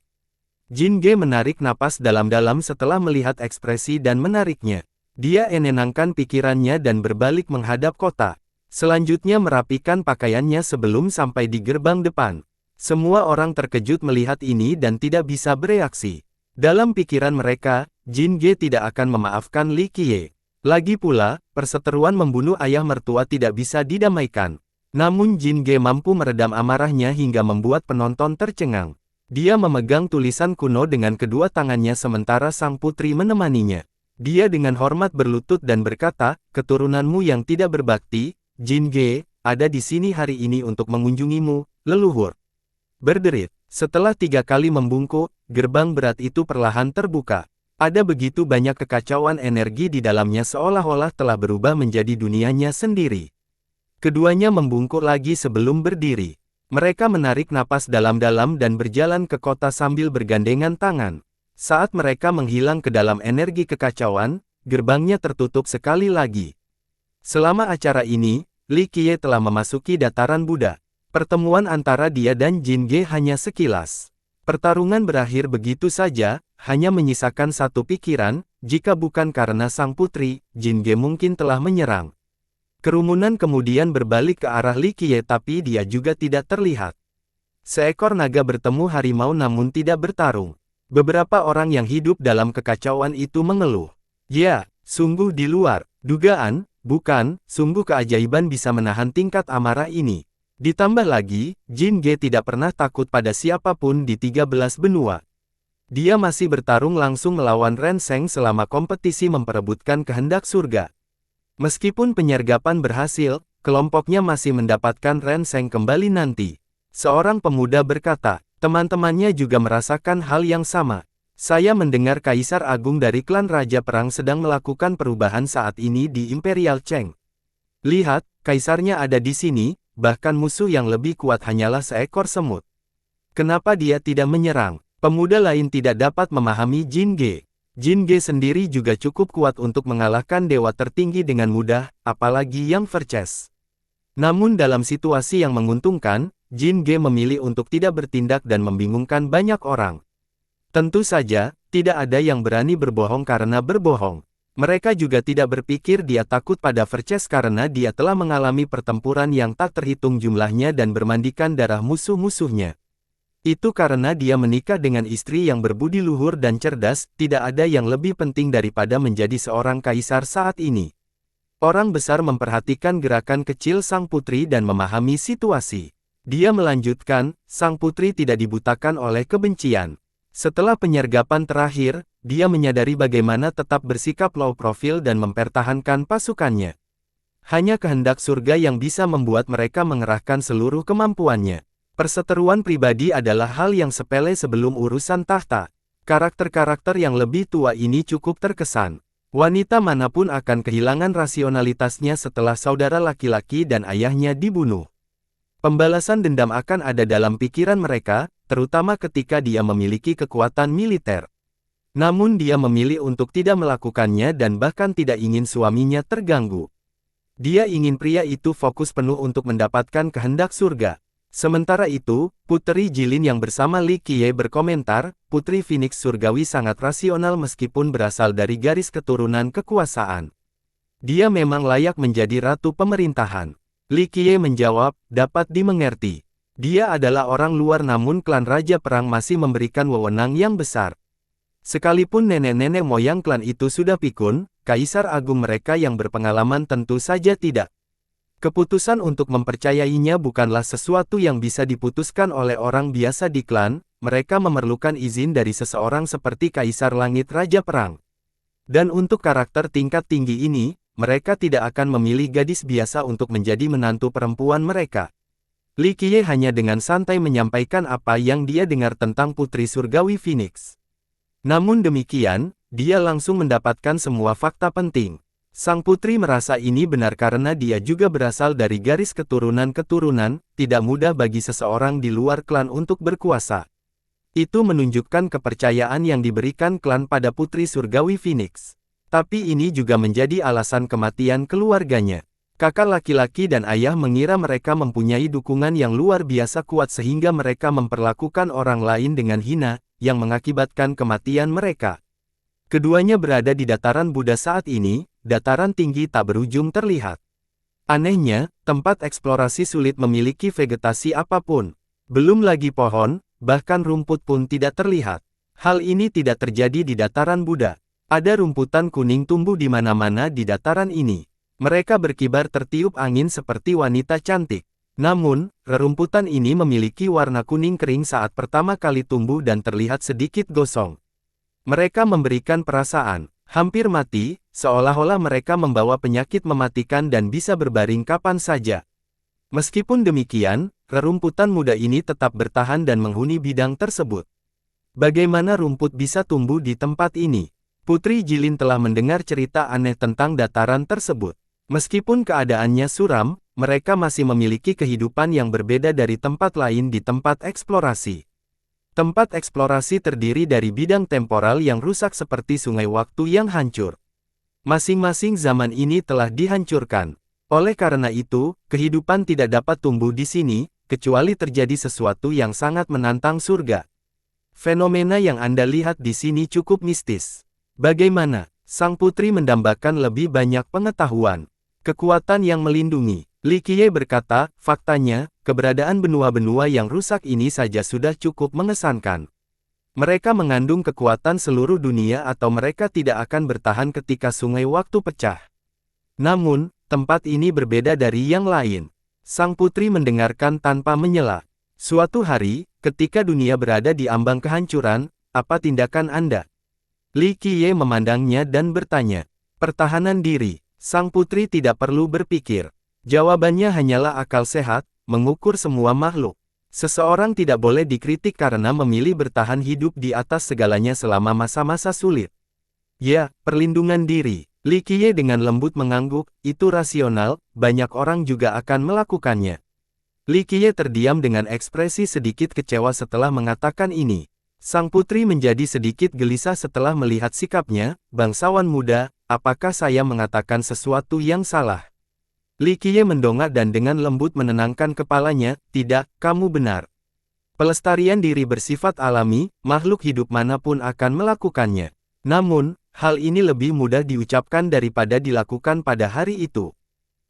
Jin Ge menarik napas dalam-dalam setelah melihat ekspresi dan menariknya. Dia menenangkan pikirannya dan berbalik menghadap kota. Selanjutnya merapikan pakaiannya sebelum sampai di gerbang depan. Semua orang terkejut melihat ini dan tidak bisa bereaksi. Dalam pikiran mereka, Jin Ge tidak akan memaafkan Li Qiye. Lagi pula, perseteruan membunuh ayah mertua tidak bisa didamaikan. Namun Jin Ge mampu meredam amarahnya hingga membuat penonton tercengang. Dia memegang tulisan kuno dengan kedua tangannya sementara sang putri menemaninya. Dia dengan hormat berlutut dan berkata, "Keturunanmu yang tidak berbakti, Jin Ge, ada di sini hari ini untuk mengunjungimu, leluhur." Berderit. Setelah 3 kali membungkuk, gerbang berat itu perlahan terbuka. Ada begitu banyak kekacauan energi di dalamnya seolah-olah telah berubah menjadi dunianya sendiri. Keduanya membungkuk lagi sebelum berdiri. Mereka menarik napas dalam-dalam dan berjalan ke kota sambil bergandengan tangan. Saat mereka menghilang ke dalam energi kekacauan, gerbangnya tertutup sekali lagi. Selama acara ini, Li Qiye telah memasuki dataran Buddha. Pertemuan antara dia dan Jin Ge hanya sekilas. Pertarungan berakhir begitu saja, hanya menyisakan satu pikiran, jika bukan karena sang putri, Jin Ge mungkin telah menyerang. Kerumunan kemudian berbalik ke arah Li Qiye tapi dia juga tidak terlihat. Seekor naga bertemu harimau namun tidak bertarung. Beberapa orang yang hidup dalam kekacauan itu mengeluh. Ya, sungguh di luar dugaan, bukan, sungguh keajaiban bisa menahan tingkat amarah ini. Ditambah lagi, Jin Ge tidak pernah takut pada siapapun di 13 benua. Dia masih bertarung langsung melawan Ren Sheng selama kompetisi memperebutkan kehendak surga. Meskipun penyergapan berhasil, kelompoknya masih mendapatkan Ren Sheng kembali nanti. Seorang pemuda berkata, teman-temannya juga merasakan hal yang sama. Saya mendengar Kaisar Agung dari klan Raja Perang sedang melakukan perubahan saat ini di Imperial Cheng. Lihat, kaisarnya ada di sini. Bahkan musuh yang lebih kuat hanyalah seekor semut. Kenapa dia tidak menyerang? Pemuda lain tidak dapat memahami Jin Ge. Jin Ge sendiri juga cukup kuat untuk mengalahkan dewa tertinggi dengan mudah, apalagi yang Verces. Namun dalam situasi yang menguntungkan, Jin Ge memilih untuk tidak bertindak dan membingungkan banyak orang. Tentu saja, tidak ada yang berani berbohong karena berbohong. Mereka juga tidak berpikir dia takut pada Verces karena dia telah mengalami pertempuran yang tak terhitung jumlahnya dan bermandikan darah musuh-musuhnya. Itu karena dia menikah dengan istri yang berbudi luhur dan cerdas, tidak ada yang lebih penting daripada menjadi seorang kaisar saat ini. Orang besar memperhatikan gerakan kecil sang putri dan memahami situasi. Dia melanjutkan, sang putri tidak dibutakan oleh kebencian. Setelah penyergapan terakhir, dia menyadari bagaimana tetap bersikap low profile dan mempertahankan pasukannya. Hanya kehendak surga yang bisa membuat mereka mengerahkan seluruh kemampuannya. Perseteruan pribadi adalah hal yang sepele sebelum urusan tahta. Karakter-karakter yang lebih tua ini cukup terkesan. Wanita manapun akan kehilangan rasionalitasnya setelah saudara laki-laki dan ayahnya dibunuh. Pembalasan dendam akan ada dalam pikiran mereka, terutama ketika dia memiliki kekuatan militer. Namun dia memilih untuk tidak melakukannya dan bahkan tidak ingin suaminya terganggu. Dia ingin pria itu fokus penuh untuk mendapatkan kehendak surga. Sementara itu, Putri Jilin yang bersama Li Qiye berkomentar, Putri Phoenix Surgawi sangat rasional meskipun berasal dari garis keturunan kekuasaan. Dia memang layak menjadi ratu pemerintahan. Li Qiye menjawab, dapat dimengerti. Dia adalah orang luar namun klan Raja Perang masih memberikan wewenang yang besar. Sekalipun nenek-nenek moyang klan itu sudah pikun, Kaisar Agung mereka yang berpengalaman tentu saja tidak. Keputusan untuk mempercayainya bukanlah sesuatu yang bisa diputuskan oleh orang biasa di klan, mereka memerlukan izin dari seseorang seperti Kaisar Langit Raja Perang. Dan untuk karakter tingkat tinggi ini, mereka tidak akan memilih gadis biasa untuk menjadi menantu perempuan mereka. Li Qiye hanya dengan santai menyampaikan apa yang dia dengar tentang Putri Surgawi Phoenix. Namun demikian, dia langsung mendapatkan semua fakta penting. Sang putri merasa ini benar karena dia juga berasal dari garis keturunan-keturunan, tidak mudah bagi seseorang di luar klan untuk berkuasa. Itu menunjukkan kepercayaan yang diberikan klan pada Putri Surgawi Phoenix. Tapi ini juga menjadi alasan kematian keluarganya. Kakak laki-laki dan ayah mengira mereka mempunyai dukungan yang luar biasa kuat sehingga mereka memperlakukan orang lain dengan hina, yang mengakibatkan kematian mereka. Keduanya berada di dataran Buddha saat ini, dataran tinggi tak berujung terlihat. Anehnya, tempat eksplorasi sulit memiliki vegetasi apapun. Belum lagi pohon, bahkan rumput pun tidak terlihat. Hal ini tidak terjadi di dataran Buddha. Ada rumputan kuning tumbuh di mana-mana di dataran ini. Mereka berkibar tertiup angin seperti wanita cantik. Namun, rerumputan ini memiliki warna kuning kering saat pertama kali tumbuh dan terlihat sedikit gosong. Mereka memberikan perasaan hampir mati, seolah-olah mereka membawa penyakit mematikan dan bisa berbaring kapan saja. Meskipun demikian, rerumputan muda ini tetap bertahan dan menghuni bidang tersebut. Bagaimana rumput bisa tumbuh di tempat ini? Putri Jilin telah mendengar cerita aneh tentang dataran tersebut. Meskipun keadaannya suram, mereka masih memiliki kehidupan yang berbeda dari tempat lain di tempat eksplorasi. Tempat eksplorasi terdiri dari bidang temporal yang rusak seperti sungai waktu yang hancur. Masing-masing zaman ini telah dihancurkan. Oleh karena itu, kehidupan tidak dapat tumbuh di sini, kecuali terjadi sesuatu yang sangat menantang surga. Fenomena yang Anda lihat di sini cukup mistis. Bagaimana? Sang putri mendambakan lebih banyak pengetahuan. Kekuatan yang melindungi. Li Qiye berkata, faktanya, keberadaan benua-benua yang rusak ini saja sudah cukup mengesankan. Mereka mengandung kekuatan seluruh dunia atau mereka tidak akan bertahan ketika sungai waktu pecah. Namun, tempat ini berbeda dari yang lain. Sang putri mendengarkan tanpa menyela. Suatu hari, ketika dunia berada di ambang kehancuran, apa tindakan Anda? Li Qiye memandangnya dan bertanya. Pertahanan diri. Sang putri tidak perlu berpikir. Jawabannya hanyalah akal sehat, mengukur semua makhluk. Seseorang tidak boleh dikritik karena memilih bertahan hidup di atas segalanya selama masa-masa sulit. Ya, perlindungan diri. Li Qiye dengan lembut mengangguk, itu rasional, banyak orang juga akan melakukannya. Li Qiye terdiam dengan ekspresi sedikit kecewa setelah mengatakan ini. Sang putri menjadi sedikit gelisah setelah melihat sikapnya, bangsawan muda, apakah saya mengatakan sesuatu yang salah? Li Qiye mendongak dan dengan lembut menenangkan kepalanya, tidak, kamu benar. Pelestarian diri bersifat alami, makhluk hidup manapun akan melakukannya. Namun, hal ini lebih mudah diucapkan daripada dilakukan pada hari itu.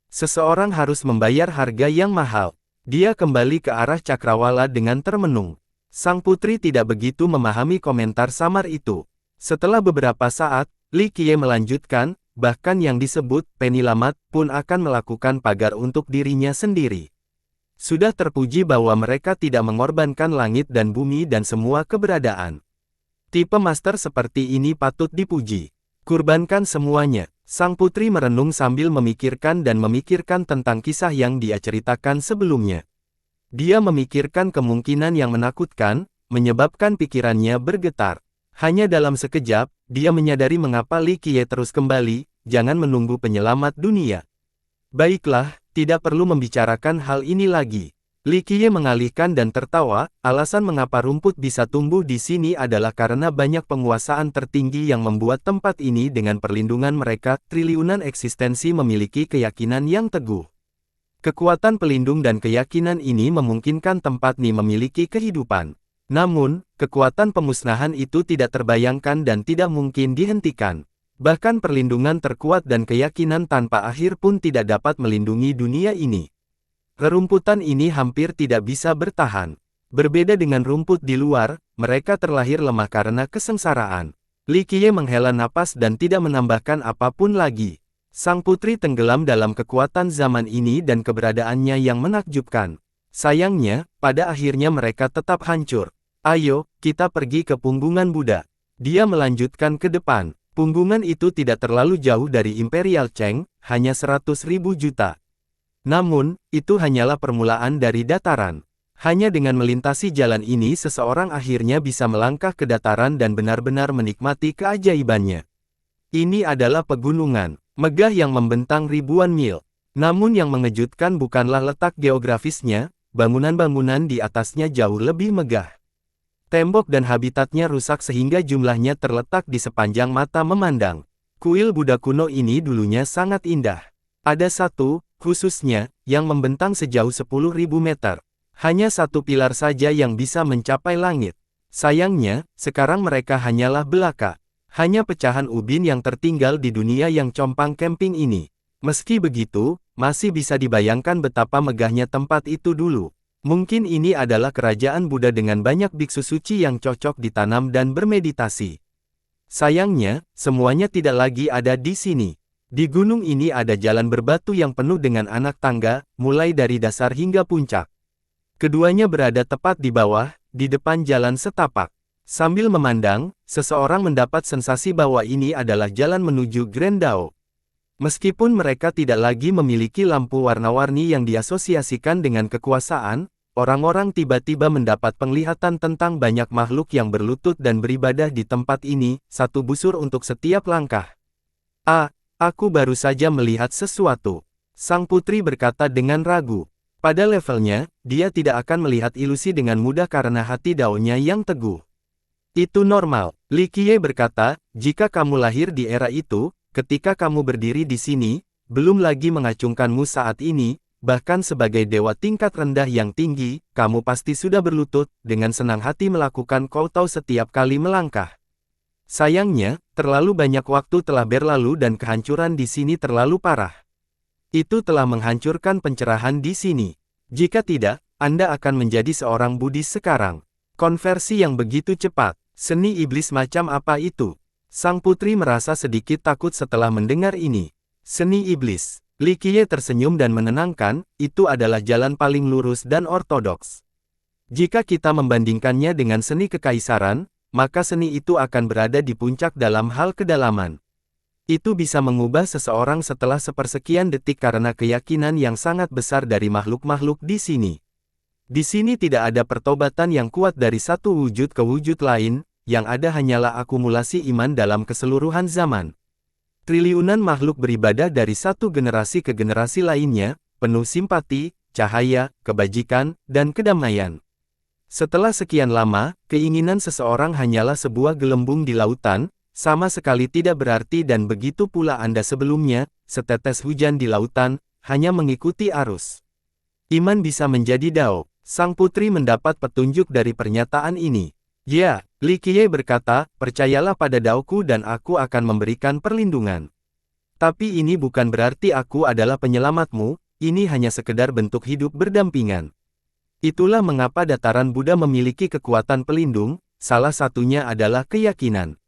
Seseorang harus membayar harga yang mahal. Dia kembali ke arah cakrawala dengan termenung. Sang putri tidak begitu memahami komentar samar itu. Setelah beberapa saat, Li Qiye melanjutkan, bahkan yang disebut penyelamat pun akan melakukan pagar untuk dirinya sendiri. Sudah terpuji bahwa mereka tidak mengorbankan langit dan bumi dan semua keberadaan. Tipe master seperti ini patut dipuji. Kurbankan semuanya. Sang putri merenung sambil memikirkan dan memikirkan tentang kisah yang dia ceritakan sebelumnya. Dia memikirkan kemungkinan yang menakutkan, menyebabkan pikirannya bergetar. Hanya dalam sekejap, dia menyadari mengapa Li Qiye terus kembali, jangan menunggu penyelamat dunia. Baiklah, tidak perlu membicarakan hal ini lagi. Li Qiye mengalihkan dan tertawa, alasan mengapa rumput bisa tumbuh di sini adalah karena banyak penguasaan tertinggi yang membuat tempat ini dengan perlindungan mereka, triliunan eksistensi memiliki keyakinan yang teguh. Kekuatan pelindung dan keyakinan ini memungkinkan tempat ini memiliki kehidupan. Namun, kekuatan pemusnahan itu tidak terbayangkan dan tidak mungkin dihentikan. Bahkan perlindungan terkuat dan keyakinan tanpa akhir pun tidak dapat melindungi dunia ini. Rerumputan ini hampir tidak bisa bertahan. Berbeda dengan rumput di luar, mereka terlahir lemah karena kesengsaraan. Li Qiye menghela napas dan tidak menambahkan apapun lagi. Sang putri tenggelam dalam kekuatan zaman ini dan keberadaannya yang menakjubkan. Sayangnya, pada akhirnya mereka tetap hancur. Ayo, kita pergi ke punggungan Buddha. Dia melanjutkan ke depan. Punggungan itu tidak terlalu jauh dari Imperial Cheng, hanya 100.000 juta. Namun, itu hanyalah permulaan dari dataran. Hanya dengan melintasi jalan ini seseorang akhirnya bisa melangkah ke dataran dan benar-benar menikmati keajaibannya. Ini adalah pegunungan, megah yang membentang ribuan mil. Namun yang mengejutkan bukanlah letak geografisnya, bangunan-bangunan di atasnya jauh lebih megah. Tembok dan habitatnya rusak sehingga jumlahnya terletak di sepanjang mata memandang. Kuil Buddha kuno ini dulunya sangat indah. Ada satu, khususnya, yang membentang sejauh 10.000 meter. Hanya satu pilar saja yang bisa mencapai langit. Sayangnya, sekarang mereka hanyalah belaka. Hanya pecahan ubin yang tertinggal di dunia yang compang camping ini. Meski begitu, masih bisa dibayangkan betapa megahnya tempat itu dulu. Mungkin ini adalah kerajaan Buddha dengan banyak biksu suci yang cocok ditanam dan bermeditasi. Sayangnya, semuanya tidak lagi ada di sini. Di gunung ini ada jalan berbatu yang penuh dengan anak tangga, mulai dari dasar hingga puncak. Keduanya berada tepat di bawah, di depan jalan setapak. Sambil memandang, seseorang mendapat sensasi bahwa ini adalah jalan menuju Grand Dao. Meskipun mereka tidak lagi memiliki lampu warna-warni yang diasosiasikan dengan kekuasaan, orang-orang tiba-tiba mendapat penglihatan tentang banyak makhluk yang berlutut dan beribadah di tempat ini, satu busur untuk setiap langkah. Aku baru saja melihat sesuatu. Sang putri berkata dengan ragu. Pada levelnya, dia tidak akan melihat ilusi dengan mudah karena hati daonya yang teguh. Itu normal. Li Qiye berkata, jika kamu lahir di era itu, ketika kamu berdiri di sini, belum lagi mengacungkanmu saat ini, bahkan sebagai dewa tingkat rendah yang tinggi, kamu pasti sudah berlutut, dengan senang hati melakukan kowtow setiap kali melangkah. Sayangnya, terlalu banyak waktu telah berlalu dan kehancuran di sini terlalu parah. Itu telah menghancurkan pencerahan di sini. Jika tidak, Anda akan menjadi seorang Buddhis sekarang. Konversi yang begitu cepat. Seni iblis macam apa itu? Sang putri merasa sedikit takut setelah mendengar ini. Seni iblis. Li Qiye tersenyum dan menenangkan, itu adalah jalan paling lurus dan ortodoks. Jika kita membandingkannya dengan seni kekaisaran, maka seni itu akan berada di puncak dalam hal kedalaman. Itu bisa mengubah seseorang setelah sepersekian detik karena keyakinan yang sangat besar dari makhluk-makhluk di sini. Di sini tidak ada pertobatan yang kuat dari satu wujud ke wujud lain, yang ada hanyalah akumulasi iman dalam keseluruhan zaman. Triliunan makhluk beribadah dari satu generasi ke generasi lainnya, penuh simpati, cahaya, kebajikan, dan kedamaian. Setelah sekian lama, keinginan seseorang hanyalah sebuah gelembung di lautan, sama sekali tidak berarti dan begitu pula Anda sebelumnya, setetes hujan di lautan, hanya mengikuti arus. Iman bisa menjadi dao. Sang putri mendapat petunjuk dari pernyataan ini. Ya, Li Qiye berkata, percayalah pada daoku dan aku akan memberikan perlindungan. Tapi ini bukan berarti aku adalah penyelamatmu, ini hanya sekedar bentuk hidup berdampingan. Itulah mengapa dataran Buddha memiliki kekuatan pelindung, salah satunya adalah keyakinan.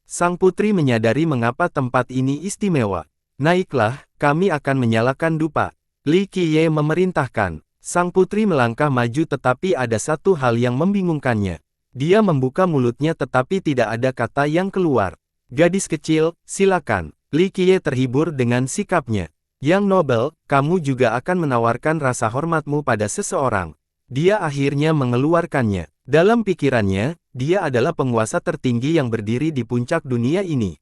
Sang putri menyadari mengapa tempat ini istimewa. Naiklah, kami akan menyalakan dupa. Li Qiye memerintahkan. Sang putri melangkah maju tetapi ada satu hal yang membingungkannya. Dia membuka mulutnya tetapi tidak ada kata yang keluar. Gadis kecil, silakan. Li Qiye terhibur dengan sikapnya. Yang Nobel, kamu juga akan menawarkan rasa hormatmu pada seseorang. Dia akhirnya mengeluarkannya. Dalam pikirannya, dia adalah penguasa tertinggi yang berdiri di puncak dunia ini.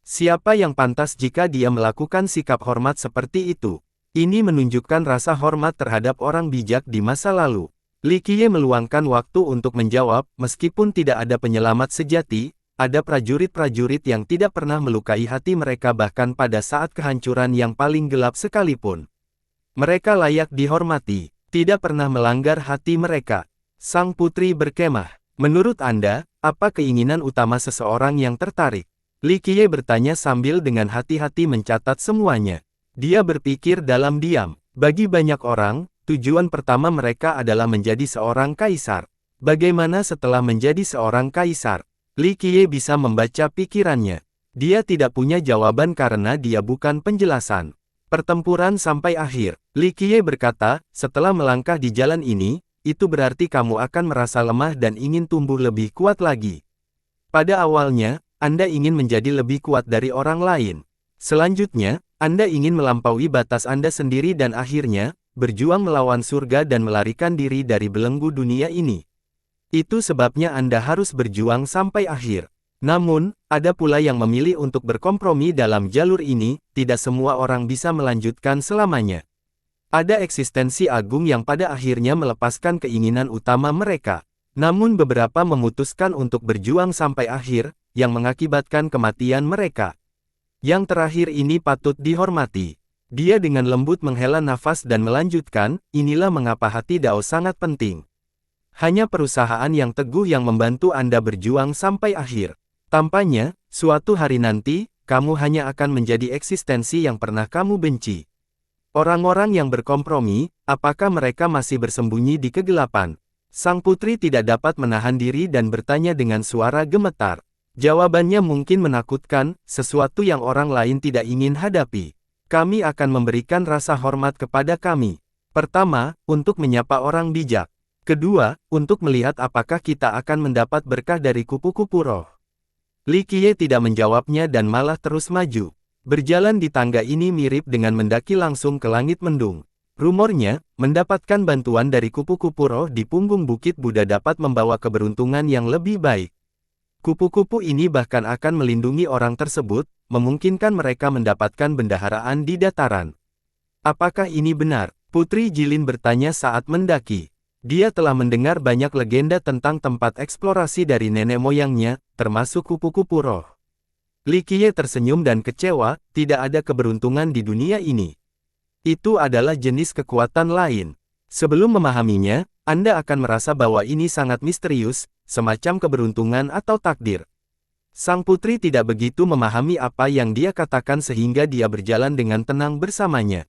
Siapa yang pantas jika dia melakukan sikap hormat seperti itu? Ini menunjukkan rasa hormat terhadap orang bijak di masa lalu. Li Qiye meluangkan waktu untuk menjawab, meskipun tidak ada penyelamat sejati, ada prajurit-prajurit yang tidak pernah melukai hati mereka bahkan pada saat kehancuran yang paling gelap sekalipun. Mereka layak dihormati, tidak pernah melanggar hati mereka. Sang putri berkemah. Menurut Anda, apa keinginan utama seseorang yang tertarik? Li Qiye bertanya sambil dengan hati-hati mencatat semuanya. Dia berpikir dalam diam. Bagi banyak orang, tujuan pertama mereka adalah menjadi seorang kaisar. Bagaimana setelah menjadi seorang kaisar? Li Qiye bisa membaca pikirannya. Dia tidak punya jawaban karena dia bukan penjelasan. Pertempuran sampai akhir. Li Qiye berkata, setelah melangkah di jalan ini, itu berarti kamu akan merasa lemah dan ingin tumbuh lebih kuat lagi. Pada awalnya, Anda ingin menjadi lebih kuat dari orang lain. Selanjutnya, Anda ingin melampaui batas Anda sendiri dan akhirnya, berjuang melawan surga dan melarikan diri dari belenggu dunia ini. Itu sebabnya Anda harus berjuang sampai akhir. Namun, ada pula yang memilih untuk berkompromi dalam jalur ini, tidak semua orang bisa melanjutkan selamanya. Ada eksistensi agung yang pada akhirnya melepaskan keinginan utama mereka. Namun beberapa memutuskan untuk berjuang sampai akhir, yang mengakibatkan kematian mereka. Yang terakhir ini patut dihormati. Dia dengan lembut menghela nafas dan melanjutkan, inilah mengapa hati Dao sangat penting. Hanya perusahaan yang teguh yang membantu Anda berjuang sampai akhir. Tampaknya, suatu hari nanti, kamu hanya akan menjadi eksistensi yang pernah kamu benci. Orang-orang yang berkompromi, apakah mereka masih bersembunyi di kegelapan? Sang putri tidak dapat menahan diri dan bertanya dengan suara gemetar. Jawabannya mungkin menakutkan, sesuatu yang orang lain tidak ingin hadapi. Kami akan memberikan rasa hormat kepada kami. Pertama, untuk menyapa orang bijak. Kedua, untuk melihat apakah kita akan mendapat berkah dari kupu-kupu roh. Li Qiye tidak menjawabnya dan malah terus maju. Berjalan di tangga ini mirip dengan mendaki langsung ke langit mendung. Rumornya, mendapatkan bantuan dari kupu-kupu roh di punggung Bukit Buddha dapat membawa keberuntungan yang lebih baik. Kupu-kupu ini bahkan akan melindungi orang tersebut, memungkinkan mereka mendapatkan bendaharaan di dataran. Apakah ini benar? Putri Jilin bertanya saat mendaki. Dia telah mendengar banyak legenda tentang tempat eksplorasi dari nenek moyangnya, termasuk kupu-kupu roh. Li Qiye tersenyum dan kecewa, tidak ada keberuntungan di dunia ini. Itu adalah jenis kekuatan lain. Sebelum memahaminya, Anda akan merasa bahwa ini sangat misterius, semacam keberuntungan atau takdir. Sang putri tidak begitu memahami apa yang dia katakan sehingga dia berjalan dengan tenang bersamanya.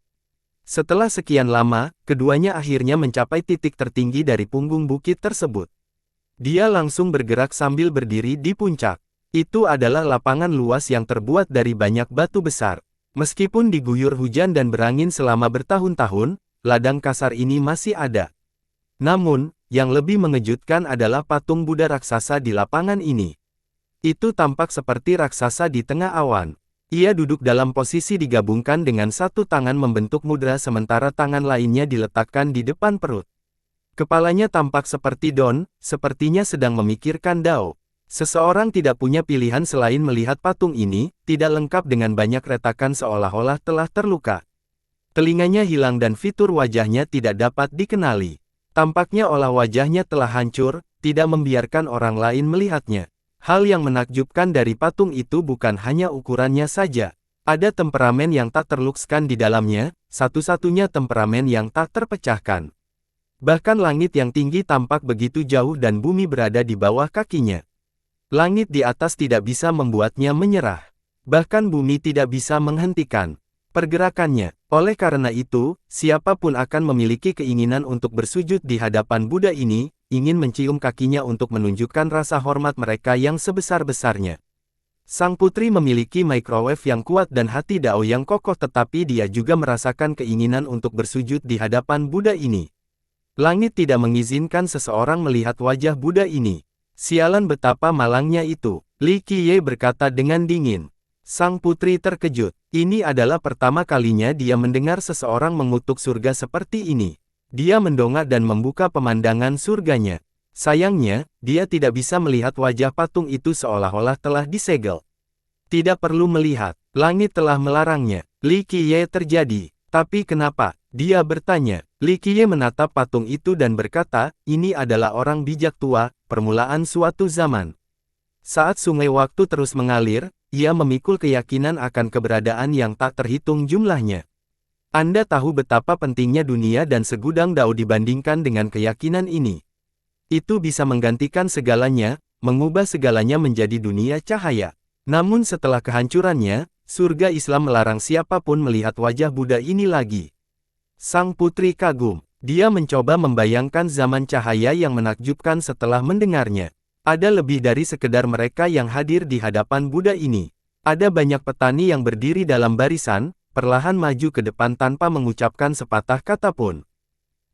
Setelah sekian lama, keduanya akhirnya mencapai titik tertinggi dari punggung bukit tersebut. Dia langsung bergerak sambil berdiri di puncak. Itu adalah lapangan luas yang terbuat dari banyak batu besar. Meskipun diguyur hujan dan berangin selama bertahun-tahun, ladang kasar ini masih ada. Namun, yang lebih mengejutkan adalah patung Buddha raksasa di lapangan ini. Itu tampak seperti raksasa di tengah awan. Ia duduk dalam posisi digabungkan dengan satu tangan membentuk mudra sementara tangan lainnya diletakkan di depan perut. Kepalanya tampak seperti Don, sepertinya sedang memikirkan Dao. Seseorang tidak punya pilihan selain melihat patung ini, tidak lengkap dengan banyak retakan seolah-olah telah terluka. Telinganya hilang dan fitur wajahnya tidak dapat dikenali. Tampaknya olah wajahnya telah hancur, tidak membiarkan orang lain melihatnya. Hal yang menakjubkan dari patung itu bukan hanya ukurannya saja. Ada temperamen yang tak terlukiskan di dalamnya, satu-satunya temperamen yang tak terpecahkan. Bahkan langit yang tinggi tampak begitu jauh dan bumi berada di bawah kakinya. Langit di atas tidak bisa membuatnya menyerah. Bahkan bumi tidak bisa menghentikan pergerakannya. Oleh karena itu, siapapun akan memiliki keinginan untuk bersujud di hadapan Buddha ini, ingin mencium kakinya untuk menunjukkan rasa hormat mereka yang sebesar-besarnya. Sang putri memiliki microwave yang kuat dan hati Dao yang kokoh, tetapi dia juga merasakan keinginan untuk bersujud di hadapan Buddha ini. Langit tidak mengizinkan seseorang melihat wajah Buddha ini. Sialan betapa malangnya itu, Li Qiye berkata dengan dingin. Sang putri terkejut. Ini adalah pertama kalinya dia mendengar seseorang mengutuk surga seperti ini. Dia mendongak dan membuka pemandangan surganya. Sayangnya, dia tidak bisa melihat wajah patung itu seolah-olah telah disegel. Tidak perlu melihat, langit telah melarangnya. Li Qiye terjadi. Tapi kenapa? Dia bertanya. Li Qiye menatap patung itu dan berkata, ini adalah orang bijak tua, permulaan suatu zaman. Saat sungai waktu terus mengalir, ia memikul keyakinan akan keberadaan yang tak terhitung jumlahnya. Anda tahu betapa pentingnya dunia dan segudang Dao dibandingkan dengan keyakinan ini. Itu bisa menggantikan segalanya, mengubah segalanya menjadi dunia cahaya. Namun setelah kehancurannya, surga Islam melarang siapapun melihat wajah Buddha ini lagi. Sang putri kagum. Dia mencoba membayangkan zaman cahaya yang menakjubkan setelah mendengarnya. Ada lebih dari sekedar mereka yang hadir di hadapan Buddha ini. Ada banyak petani yang berdiri dalam barisan, perlahan maju ke depan tanpa mengucapkan sepatah kata pun.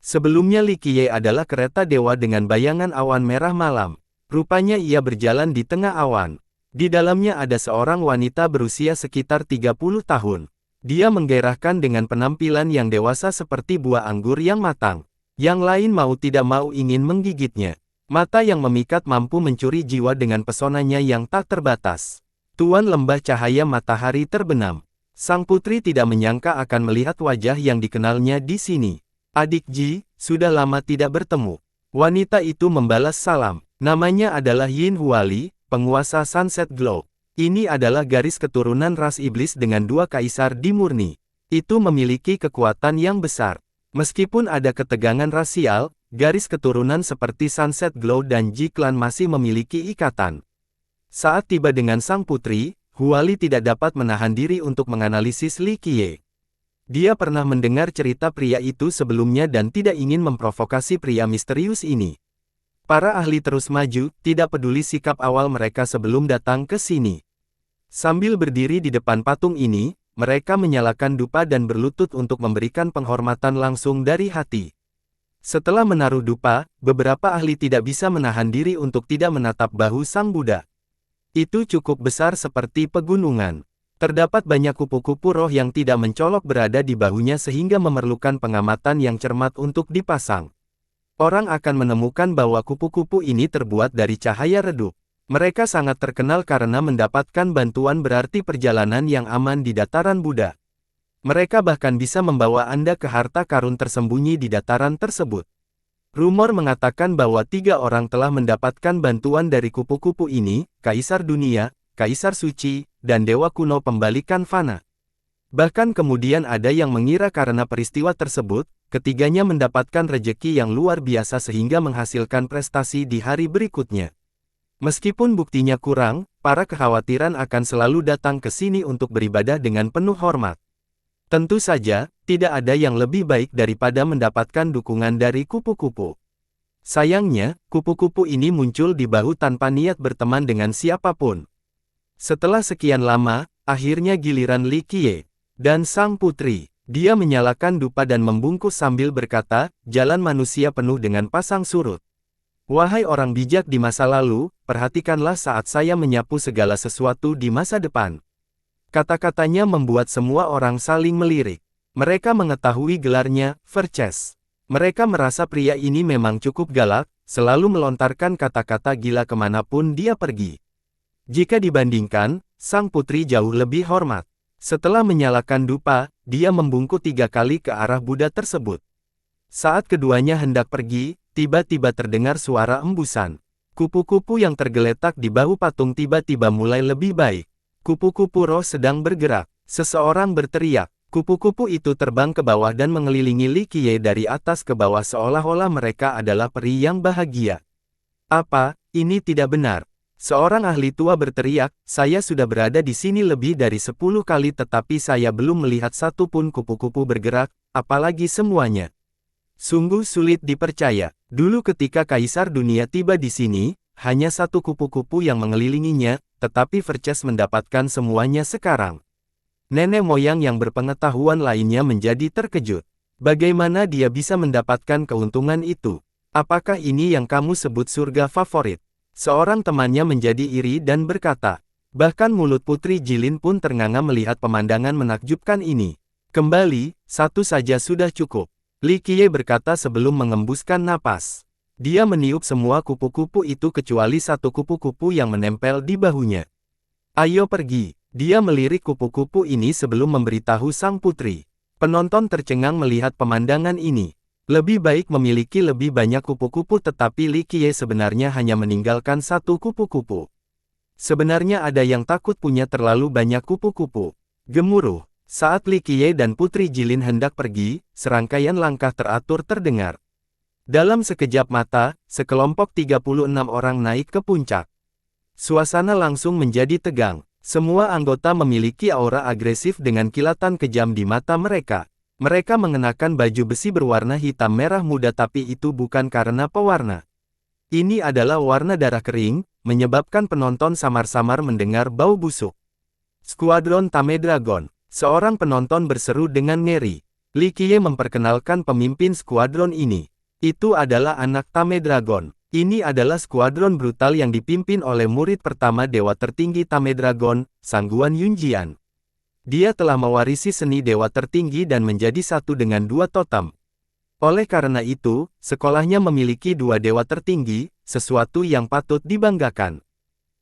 Sebelumnya Li Qiye adalah kereta dewa dengan bayangan awan merah malam. Rupanya ia berjalan di tengah awan. Di dalamnya ada seorang wanita berusia sekitar 30 tahun. Dia menggairahkan dengan penampilan yang dewasa seperti buah anggur yang matang. Yang lain mau tidak mau ingin menggigitnya. Mata yang memikat mampu mencuri jiwa dengan pesonanya yang tak terbatas. Tuan lembah cahaya matahari terbenam. Sang putri tidak menyangka akan melihat wajah yang dikenalnya di sini. Adik Ji, sudah lama tidak bertemu. Wanita itu membalas salam. Namanya adalah Yin Huali, penguasa Sunset Globe. Ini adalah garis keturunan ras iblis dengan dua kaisar di murni. Itu memiliki kekuatan yang besar. Meskipun ada ketegangan rasial, garis keturunan seperti Sunset Glow dan Ji Clan masih memiliki ikatan. Saat tiba dengan sang putri, Huali tidak dapat menahan diri untuk menganalisis Li Qiye. Dia pernah mendengar cerita pria itu sebelumnya dan tidak ingin memprovokasi pria misterius ini. Para ahli terus maju, tidak peduli sikap awal mereka sebelum datang ke sini. Sambil berdiri di depan patung ini, mereka menyalakan dupa dan berlutut untuk memberikan penghormatan langsung dari hati. Setelah menaruh dupa, beberapa ahli tidak bisa menahan diri untuk tidak menatap bahu Sang Buddha. Itu cukup besar seperti pegunungan. Terdapat banyak kupu-kupu roh yang tidak mencolok berada di bahunya sehingga memerlukan pengamatan yang cermat untuk dipasang. Orang akan menemukan bahwa kupu-kupu ini terbuat dari cahaya redup. Mereka sangat terkenal karena mendapatkan bantuan berarti perjalanan yang aman di dataran Buddha. Mereka bahkan bisa membawa Anda ke harta karun tersembunyi di dataran tersebut. Rumor mengatakan bahwa 3 orang telah mendapatkan bantuan dari kupu-kupu ini, Kaisar Dunia, Kaisar Suci, dan Dewa Kuno Pembalikan Fana. Bahkan kemudian ada yang mengira karena peristiwa tersebut, ketiganya mendapatkan rejeki yang luar biasa sehingga menghasilkan prestasi di hari berikutnya. Meskipun buktinya kurang, para kekhawatiran akan selalu datang ke sini untuk beribadah dengan penuh hormat. Tentu saja, tidak ada yang lebih baik daripada mendapatkan dukungan dari kupu-kupu. Sayangnya, kupu-kupu ini muncul di bahu tanpa niat berteman dengan siapapun. Setelah sekian lama, akhirnya giliran Li Qiye dan sang putri. Dia menyalakan dupa dan membungkus sambil berkata, jalan manusia penuh dengan pasang surut. Wahai orang bijak di masa lalu, perhatikanlah saat saya menyapu segala sesuatu di masa depan. Kata-katanya membuat semua orang saling melirik. Mereka mengetahui gelarnya, Verces. Mereka merasa pria ini memang cukup galak, selalu melontarkan kata-kata gila kemanapun dia pergi. Jika dibandingkan, sang putri jauh lebih hormat. Setelah menyalakan dupa, dia membungkuk 3 kali ke arah Buddha tersebut. Saat keduanya hendak pergi, tiba-tiba terdengar suara embusan. Kupu-kupu yang tergeletak di bahu patung tiba-tiba mulai lebih baik. Kupu-kupu roh sedang bergerak. Seseorang berteriak. Kupu-kupu itu terbang ke bawah dan mengelilingi Li Qiye dari atas ke bawah seolah-olah mereka adalah peri yang bahagia. Apa, ini tidak benar. Seorang ahli tua berteriak, saya sudah berada di sini lebih dari 10 kali tetapi saya belum melihat satu pun kupu-kupu bergerak, apalagi semuanya. Sungguh sulit dipercaya. Dulu ketika Kaisar Dunia tiba di sini, hanya satu kupu-kupu yang mengelilinginya, tetapi Verces mendapatkan semuanya sekarang. Nenek moyang yang berpengetahuan lainnya menjadi terkejut. Bagaimana dia bisa mendapatkan keuntungan itu? Apakah ini yang kamu sebut surga favorit? Seorang temannya menjadi iri dan berkata. Bahkan mulut Putri Jilin pun ternganga melihat pemandangan menakjubkan ini. Kembali, satu saja sudah cukup. Li Qiye berkata sebelum mengembuskan napas. Dia meniup semua kupu-kupu itu kecuali satu kupu-kupu yang menempel di bahunya. Ayo pergi. Dia melirik kupu-kupu ini sebelum memberitahu sang putri. Penonton tercengang melihat pemandangan ini. Lebih baik memiliki lebih banyak kupu-kupu tetapi Li Qiye sebenarnya hanya meninggalkan satu kupu-kupu. Sebenarnya ada yang takut punya terlalu banyak kupu-kupu. Gemuruh. Saat Li Qiye dan Putri Jilin hendak pergi, serangkaian langkah teratur terdengar. Dalam sekejap mata, sekelompok 36 orang naik ke puncak. Suasana langsung menjadi tegang. Semua anggota memiliki aura agresif dengan kilatan kejam di mata mereka. Mereka mengenakan baju besi berwarna hitam merah muda tapi itu bukan karena pewarna. Ini adalah warna darah kering, menyebabkan penonton samar-samar mendengar bau busuk. Skuadron Tame Dragon. Seorang penonton berseru dengan ngeri. Li Qiye memperkenalkan pemimpin skuadron ini. Itu adalah anak Tame Dragon. Ini adalah skuadron brutal yang dipimpin oleh murid pertama Dewa Tertinggi Tame Dragon, Sangguan Yunjian. Dia telah mewarisi seni dewa tertinggi dan menjadi satu dengan 2 totem. Oleh karena itu, sekolahnya memiliki 2 dewa tertinggi, sesuatu yang patut dibanggakan.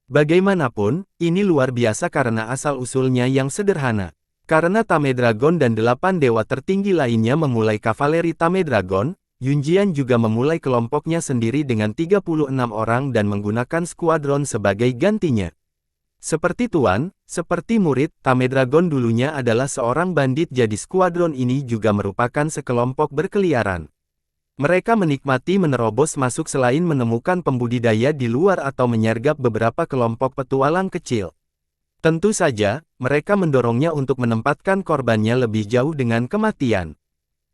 Bagaimanapun, ini luar biasa karena asal-usulnya yang sederhana. Karena Tame Dragon dan 8 dewa tertinggi lainnya memulai kavaleri Tame Dragon, Yunjian juga memulai kelompoknya sendiri dengan 36 orang dan menggunakan skuadron sebagai gantinya. Seperti tuan, seperti murid, Tame Dragon dulunya adalah seorang bandit jadi skuadron ini juga merupakan sekelompok berkeliaran. Mereka menikmati menerobos masuk selain menemukan pembudidaya di luar atau menyergap beberapa kelompok petualang kecil. Tentu saja, mereka mendorongnya untuk menempatkan korbannya lebih jauh dengan kematian.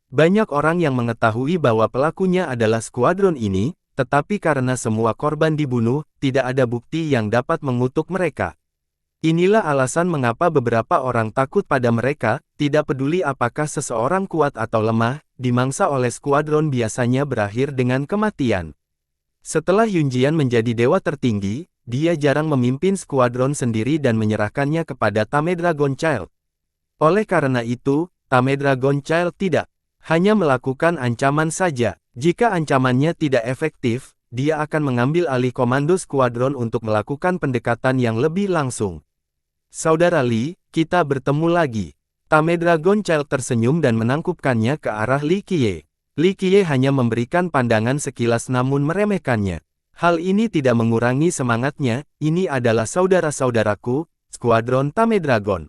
Banyak orang yang mengetahui bahwa pelakunya adalah skuadron ini, tetapi karena semua korban dibunuh, tidak ada bukti yang dapat mengutuk mereka. Inilah alasan mengapa beberapa orang takut pada mereka, tidak peduli apakah seseorang kuat atau lemah, dimangsa oleh skuadron biasanya berakhir dengan kematian. Setelah Yunjian menjadi dewa tertinggi, dia jarang memimpin skuadron sendiri dan menyerahkannya kepada Tame Dragon Child. Oleh karena itu, Tame Dragon Child tidak hanya melakukan ancaman saja. Jika ancamannya tidak efektif, dia akan mengambil alih komando skuadron untuk melakukan pendekatan yang lebih langsung. Saudara Li, kita bertemu lagi. Tame Dragon Child tersenyum dan menangkupkannya ke arah Li Qiye. Li Qiye hanya memberikan pandangan sekilas namun meremehkannya. Hal ini tidak mengurangi semangatnya, ini adalah saudara-saudaraku, skuadron Tame Dragon.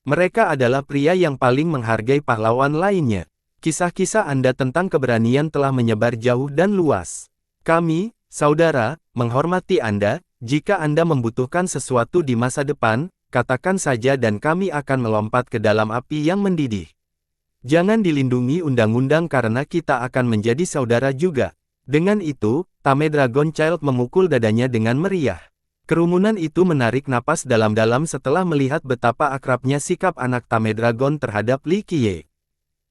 Mereka adalah pria yang paling menghargai pahlawan lainnya. Kisah-kisah Anda tentang keberanian telah menyebar jauh dan luas. Kami, saudara, menghormati Anda. Jika Anda membutuhkan sesuatu di masa depan, katakan saja dan kami akan melompat ke dalam api yang mendidih. Jangan dilindungi undang-undang karena kita akan menjadi saudara juga. Dengan itu, Tame Dragon Child memukul dadanya dengan meriah. Kerumunan itu menarik napas dalam-dalam setelah melihat betapa akrabnya sikap anak Tame Dragon terhadap Li Qiye.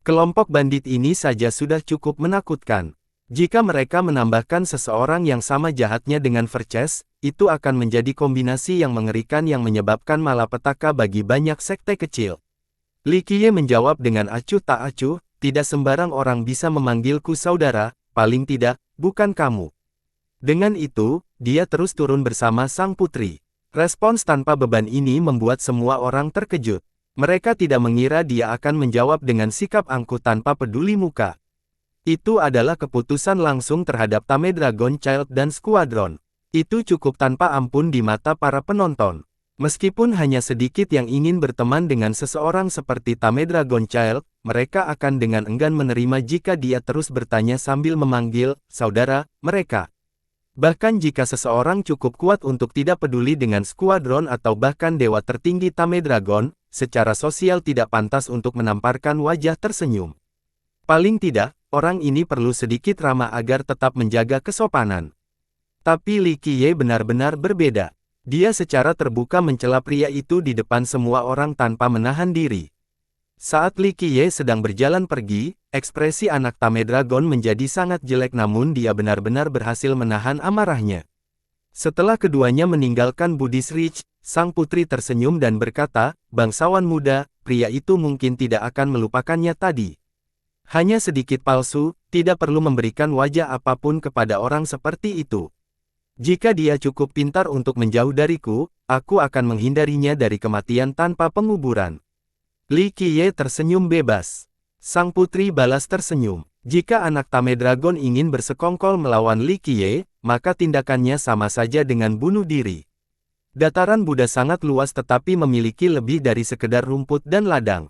Kelompok bandit ini saja sudah cukup menakutkan. Jika mereka menambahkan seseorang yang sama jahatnya dengan Verces, itu akan menjadi kombinasi yang mengerikan yang menyebabkan malapetaka bagi banyak sekte kecil. Li Qiye menjawab dengan acuh tak acuh, tidak sembarang orang bisa memanggilku saudara, paling tidak, bukan kamu. Dengan itu, dia terus turun bersama sang putri. Respons tanpa beban ini membuat semua orang terkejut. Mereka tidak mengira dia akan menjawab dengan sikap angkuh tanpa peduli muka. Itu adalah keputusan langsung terhadap Tame Dragon Child dan skuadron. Itu cukup tanpa ampun di mata para penonton. Meskipun hanya sedikit yang ingin berteman dengan seseorang seperti Tame Dragon Child, mereka akan dengan enggan menerima jika dia terus bertanya sambil memanggil saudara mereka. Bahkan jika seseorang cukup kuat untuk tidak peduli dengan skuadron atau bahkan dewa tertinggi Tame Dragon, secara sosial tidak pantas untuk menamparkan wajah tersenyum. Paling tidak, orang ini perlu sedikit ramah agar tetap menjaga kesopanan. Tapi Li Qiye benar-benar berbeda. Dia secara terbuka mencela pria itu di depan semua orang tanpa menahan diri. Saat Li Qiye sedang berjalan pergi, ekspresi anak Tame Dragon menjadi sangat jelek namun dia benar-benar berhasil menahan amarahnya. Setelah keduanya meninggalkan Buddhist Ridge, sang putri tersenyum dan berkata, bangsawan muda, pria itu mungkin tidak akan melupakannya tadi. Hanya sedikit palsu, tidak perlu memberikan wajah apapun kepada orang seperti itu. Jika dia cukup pintar untuk menjauh dariku, aku akan menghindarinya dari kematian tanpa penguburan. Li Qiye tersenyum bebas. Sang putri balas tersenyum. Jika anak Tame Dragon ingin bersekongkol melawan Li Qiye, maka tindakannya sama saja dengan bunuh diri. Dataran Buddha sangat luas tetapi memiliki lebih dari sekedar rumput dan ladang.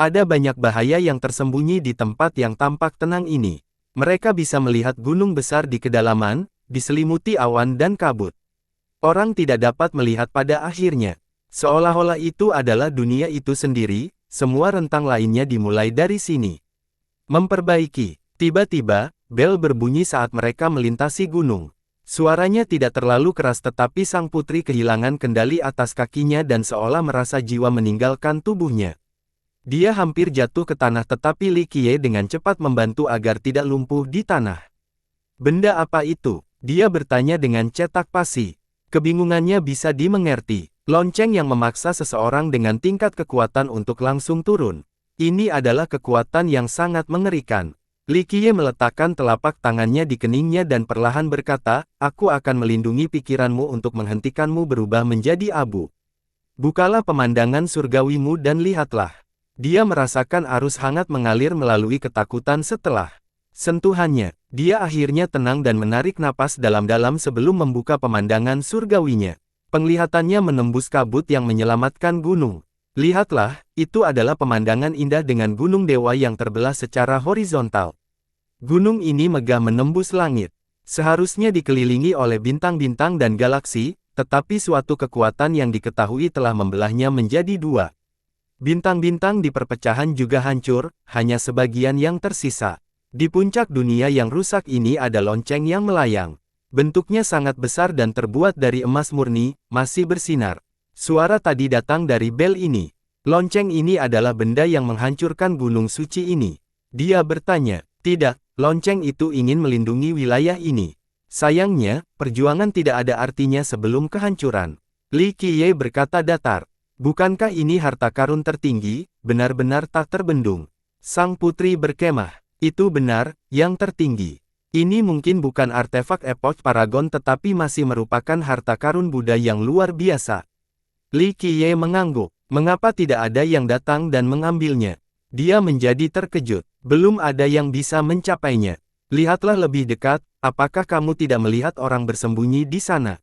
Ada banyak bahaya yang tersembunyi di tempat yang tampak tenang ini. Mereka bisa melihat gunung besar di kedalaman, diselimuti awan dan kabut. Orang tidak dapat melihat pada akhirnya. Seolah-olah itu adalah dunia itu sendiri, semua rentang lainnya dimulai dari sini. Memperbaiki. Tiba-tiba, bel berbunyi saat mereka melintasi gunung. Suaranya tidak terlalu keras tetapi sang putri kehilangan kendali atas kakinya dan seolah merasa jiwa meninggalkan tubuhnya. Dia hampir jatuh ke tanah tetapi Li Qiye dengan cepat membantu agar tidak lumpuh di tanah. Benda apa itu? Dia bertanya dengan cetak pasi. Kebingungannya bisa dimengerti. Lonceng yang memaksa seseorang dengan tingkat kekuatan untuk langsung turun. Ini adalah kekuatan yang sangat mengerikan. Li Qiye meletakkan telapak tangannya di keningnya dan perlahan berkata, aku akan melindungi pikiranmu untuk menghentikanmu berubah menjadi abu. Bukalah pemandangan surgawimu dan lihatlah. Dia merasakan arus hangat mengalir melalui ketakutan setelah sentuhannya. Dia akhirnya tenang dan menarik napas dalam-dalam sebelum membuka pemandangan surgawinya. Penglihatannya menembus kabut yang menyelamatkan gunung. Lihatlah, itu adalah pemandangan indah dengan gunung dewa yang terbelah secara horizontal. Gunung ini megah menembus langit. Seharusnya dikelilingi oleh bintang-bintang dan galaksi, tetapi suatu kekuatan yang diketahui telah membelahnya menjadi dua. Bintang-bintang di perpecahan juga hancur, hanya sebagian yang tersisa. Di puncak dunia yang rusak ini ada lonceng yang melayang. Bentuknya sangat besar dan terbuat dari emas murni, masih bersinar. Suara tadi datang dari bel ini. Lonceng ini adalah benda yang menghancurkan gunung suci ini. Dia bertanya, tidak, lonceng itu ingin melindungi wilayah ini. Sayangnya, perjuangan tidak ada artinya sebelum kehancuran. Li Qiye berkata datar. Bukankah ini harta karun tertinggi, benar-benar tak terbendung? Sang putri berkemah. Itu benar, yang tertinggi. Ini mungkin bukan artefak Epoch Paragon tetapi masih merupakan harta karun Buddha yang luar biasa. Li Qiye mengangguk. Mengapa tidak ada yang datang dan mengambilnya? Dia menjadi terkejut. Belum ada yang bisa mencapainya. Lihatlah lebih dekat, apakah kamu tidak melihat orang bersembunyi di sana?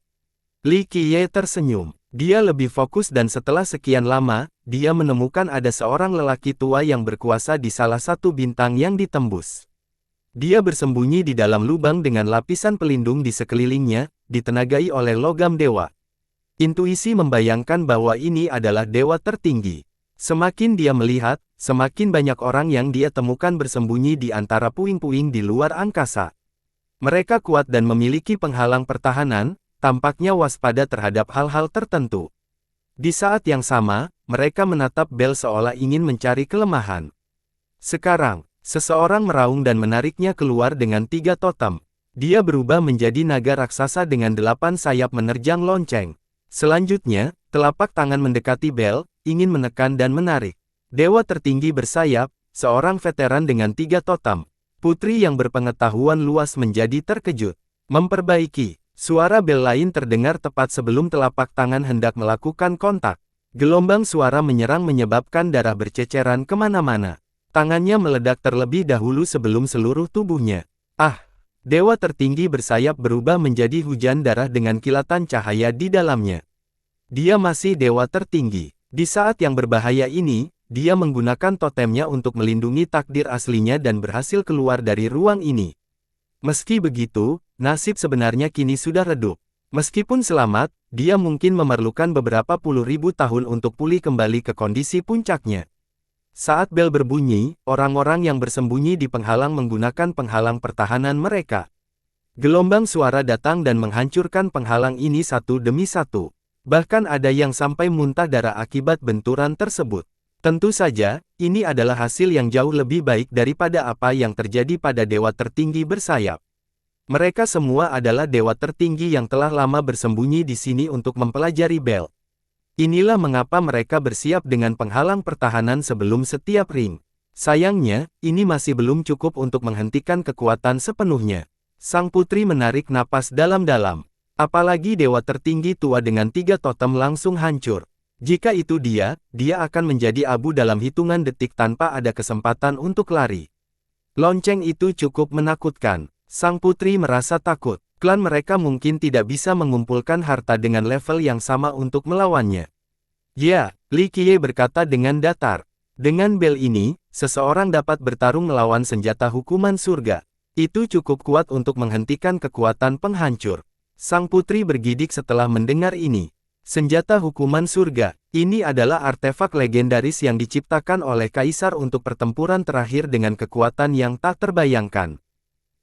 Li Qiye tersenyum. Dia lebih fokus dan setelah sekian lama, dia menemukan ada seorang lelaki tua yang berkuasa di salah satu bintang yang ditembus. Dia bersembunyi di dalam lubang dengan lapisan pelindung di sekelilingnya, ditenagai oleh logam dewa. Intuisi membayangkan bahwa ini adalah dewa tertinggi. Semakin dia melihat, semakin banyak orang yang dia temukan bersembunyi di antara puing-puing di luar angkasa. Mereka kuat dan memiliki penghalang pertahanan, tampaknya waspada terhadap hal-hal tertentu. Di saat yang sama, mereka menatap bel seolah ingin mencari kelemahan. Sekarang, seseorang meraung dan menariknya keluar dengan 3 totem. Dia berubah menjadi naga raksasa dengan 8 sayap menerjang lonceng. Selanjutnya, telapak tangan mendekati bel, ingin menekan dan menarik. Dewa tertinggi bersayap, seorang veteran dengan 3 totem. Putri yang berpengetahuan luas menjadi terkejut. Memperbaiki. Suara bel lain terdengar tepat sebelum telapak tangan hendak melakukan kontak. Gelombang suara menyerang menyebabkan darah berceceran kemana-mana. Tangannya meledak terlebih dahulu sebelum seluruh tubuhnya. Ah! Dewa tertinggi bersayap berubah menjadi hujan darah dengan kilatan cahaya di dalamnya. Dia masih dewa tertinggi. Di saat yang berbahaya ini, dia menggunakan totemnya untuk melindungi takdir aslinya dan berhasil keluar dari ruang ini. Meski begitu, nasib sebenarnya kini sudah redup. Meskipun selamat, dia mungkin memerlukan beberapa puluh ribu tahun untuk pulih kembali ke kondisi puncaknya. Saat bel berbunyi, orang-orang yang bersembunyi di penghalang menggunakan penghalang pertahanan mereka. Gelombang suara datang dan menghancurkan penghalang ini satu demi satu. Bahkan ada yang sampai muntah darah akibat benturan tersebut. Tentu saja, ini adalah hasil yang jauh lebih baik daripada apa yang terjadi pada dewa tertinggi bersayap. Mereka semua adalah dewa tertinggi yang telah lama bersembunyi di sini untuk mempelajari bel. Inilah mengapa mereka bersiap dengan penghalang pertahanan sebelum setiap ring. Sayangnya, ini masih belum cukup untuk menghentikan kekuatan sepenuhnya. Sang putri menarik napas dalam-dalam. Apalagi dewa tertinggi tua dengan 3 totem langsung hancur. Jika itu dia akan menjadi abu dalam hitungan detik tanpa ada kesempatan untuk lari. Lonceng itu cukup menakutkan. Sang putri merasa takut. Klan mereka mungkin tidak bisa mengumpulkan harta dengan level yang sama untuk melawannya. Ya, Li Qiye berkata dengan datar. Dengan bel ini, seseorang dapat bertarung melawan senjata hukuman surga. Itu cukup kuat untuk menghentikan kekuatan penghancur. Sang putri bergidik setelah mendengar ini. Senjata hukuman surga, ini adalah artefak legendaris yang diciptakan oleh Kaisar untuk pertempuran terakhir dengan kekuatan yang tak terbayangkan.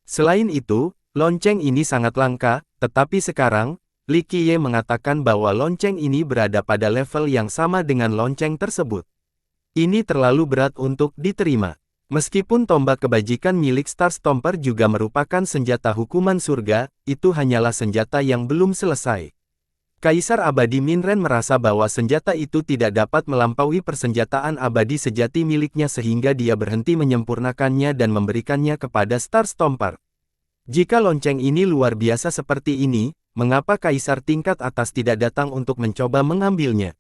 Selain itu, lonceng ini sangat langka, tetapi sekarang, Li Qiye mengatakan bahwa lonceng ini berada pada level yang sama dengan lonceng tersebut. Ini terlalu berat untuk diterima. Meskipun tombak kebajikan milik Star Stomper juga merupakan senjata hukuman surga, itu hanyalah senjata yang belum selesai. Kaisar Abadi Minren merasa bahwa senjata itu tidak dapat melampaui persenjataan abadi sejati miliknya sehingga dia berhenti menyempurnakannya dan memberikannya kepada Star Stomper. Jika lonceng ini luar biasa seperti ini, mengapa Kaisar tingkat atas tidak datang untuk mencoba mengambilnya?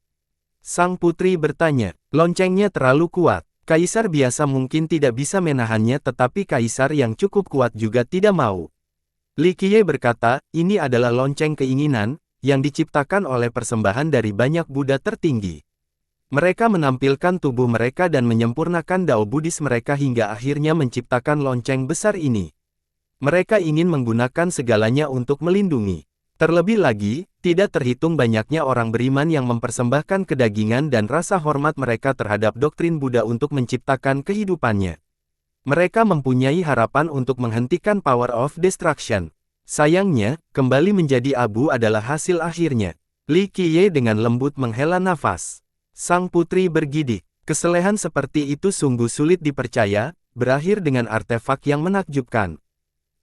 Sang putri bertanya, loncengnya terlalu kuat. Kaisar biasa mungkin tidak bisa menahannya tetapi Kaisar yang cukup kuat juga tidak mau. Li Qiye berkata, ini adalah lonceng keinginan, yang diciptakan oleh persembahan dari banyak Buddha tertinggi. Mereka menampilkan tubuh mereka dan menyempurnakan Dao Buddhis mereka hingga akhirnya menciptakan lonceng besar ini. Mereka ingin menggunakan segalanya untuk melindungi. Terlebih lagi, tidak terhitung banyaknya orang beriman yang mempersembahkan kedagingan dan rasa hormat mereka terhadap doktrin Buddha untuk menciptakan kehidupannya. Mereka mempunyai harapan untuk menghentikan power of destruction. Sayangnya, kembali menjadi abu adalah hasil akhirnya. Li Qiye dengan lembut menghela nafas. Sang putri bergidik. Kesalehan seperti itu sungguh sulit dipercaya, berakhir dengan artefak yang menakjubkan.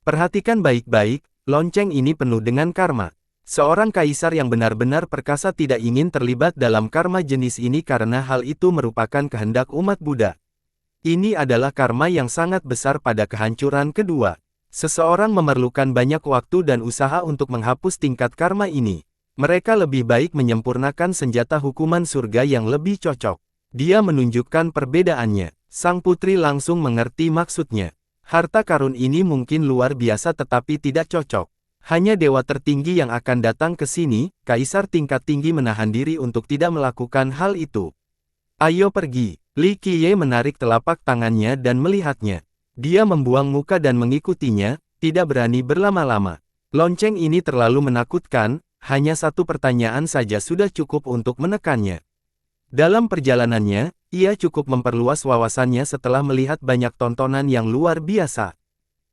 Perhatikan baik-baik. Lonceng ini penuh dengan karma. Seorang kaisar yang benar-benar perkasa tidak ingin terlibat dalam karma jenis ini karena hal itu merupakan kehendak umat Buddha. Ini adalah karma yang sangat besar pada kehancuran kedua. Seseorang memerlukan banyak waktu dan usaha untuk menghapus tingkat karma ini. Mereka lebih baik menyempurnakan senjata hukuman surga yang lebih cocok. Dia menunjukkan perbedaannya. Sang putri langsung mengerti maksudnya. Harta karun ini mungkin luar biasa tetapi tidak cocok. Hanya dewa tertinggi yang akan datang ke sini, kaisar tingkat tinggi menahan diri untuk tidak melakukan hal itu. Ayo pergi. Li Qiye menarik telapak tangannya dan melihatnya. Dia membuang muka dan mengikutinya, tidak berani berlama-lama. Lonceng ini terlalu menakutkan, hanya satu pertanyaan saja sudah cukup untuk menekannya. Dalam perjalanannya, ia cukup memperluas wawasannya setelah melihat banyak tontonan yang luar biasa.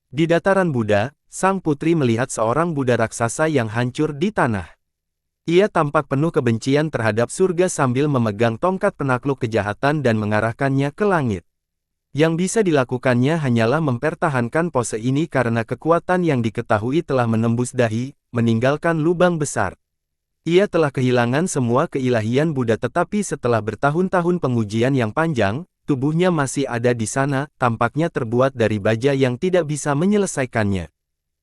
Di dataran Buddha, sang putri melihat seorang Buddha raksasa yang hancur di tanah. Ia tampak penuh kebencian terhadap surga sambil memegang tongkat penakluk kejahatan dan mengarahkannya ke langit. Yang bisa dilakukannya hanyalah mempertahankan pose ini karena kekuatan yang diketahui telah menembus dahi, meninggalkan lubang besar. Ia telah kehilangan semua keilahian Buddha tetapi setelah bertahun-tahun pengujian yang panjang, tubuhnya masih ada di sana, tampaknya terbuat dari baja yang tidak bisa menyelesaikannya.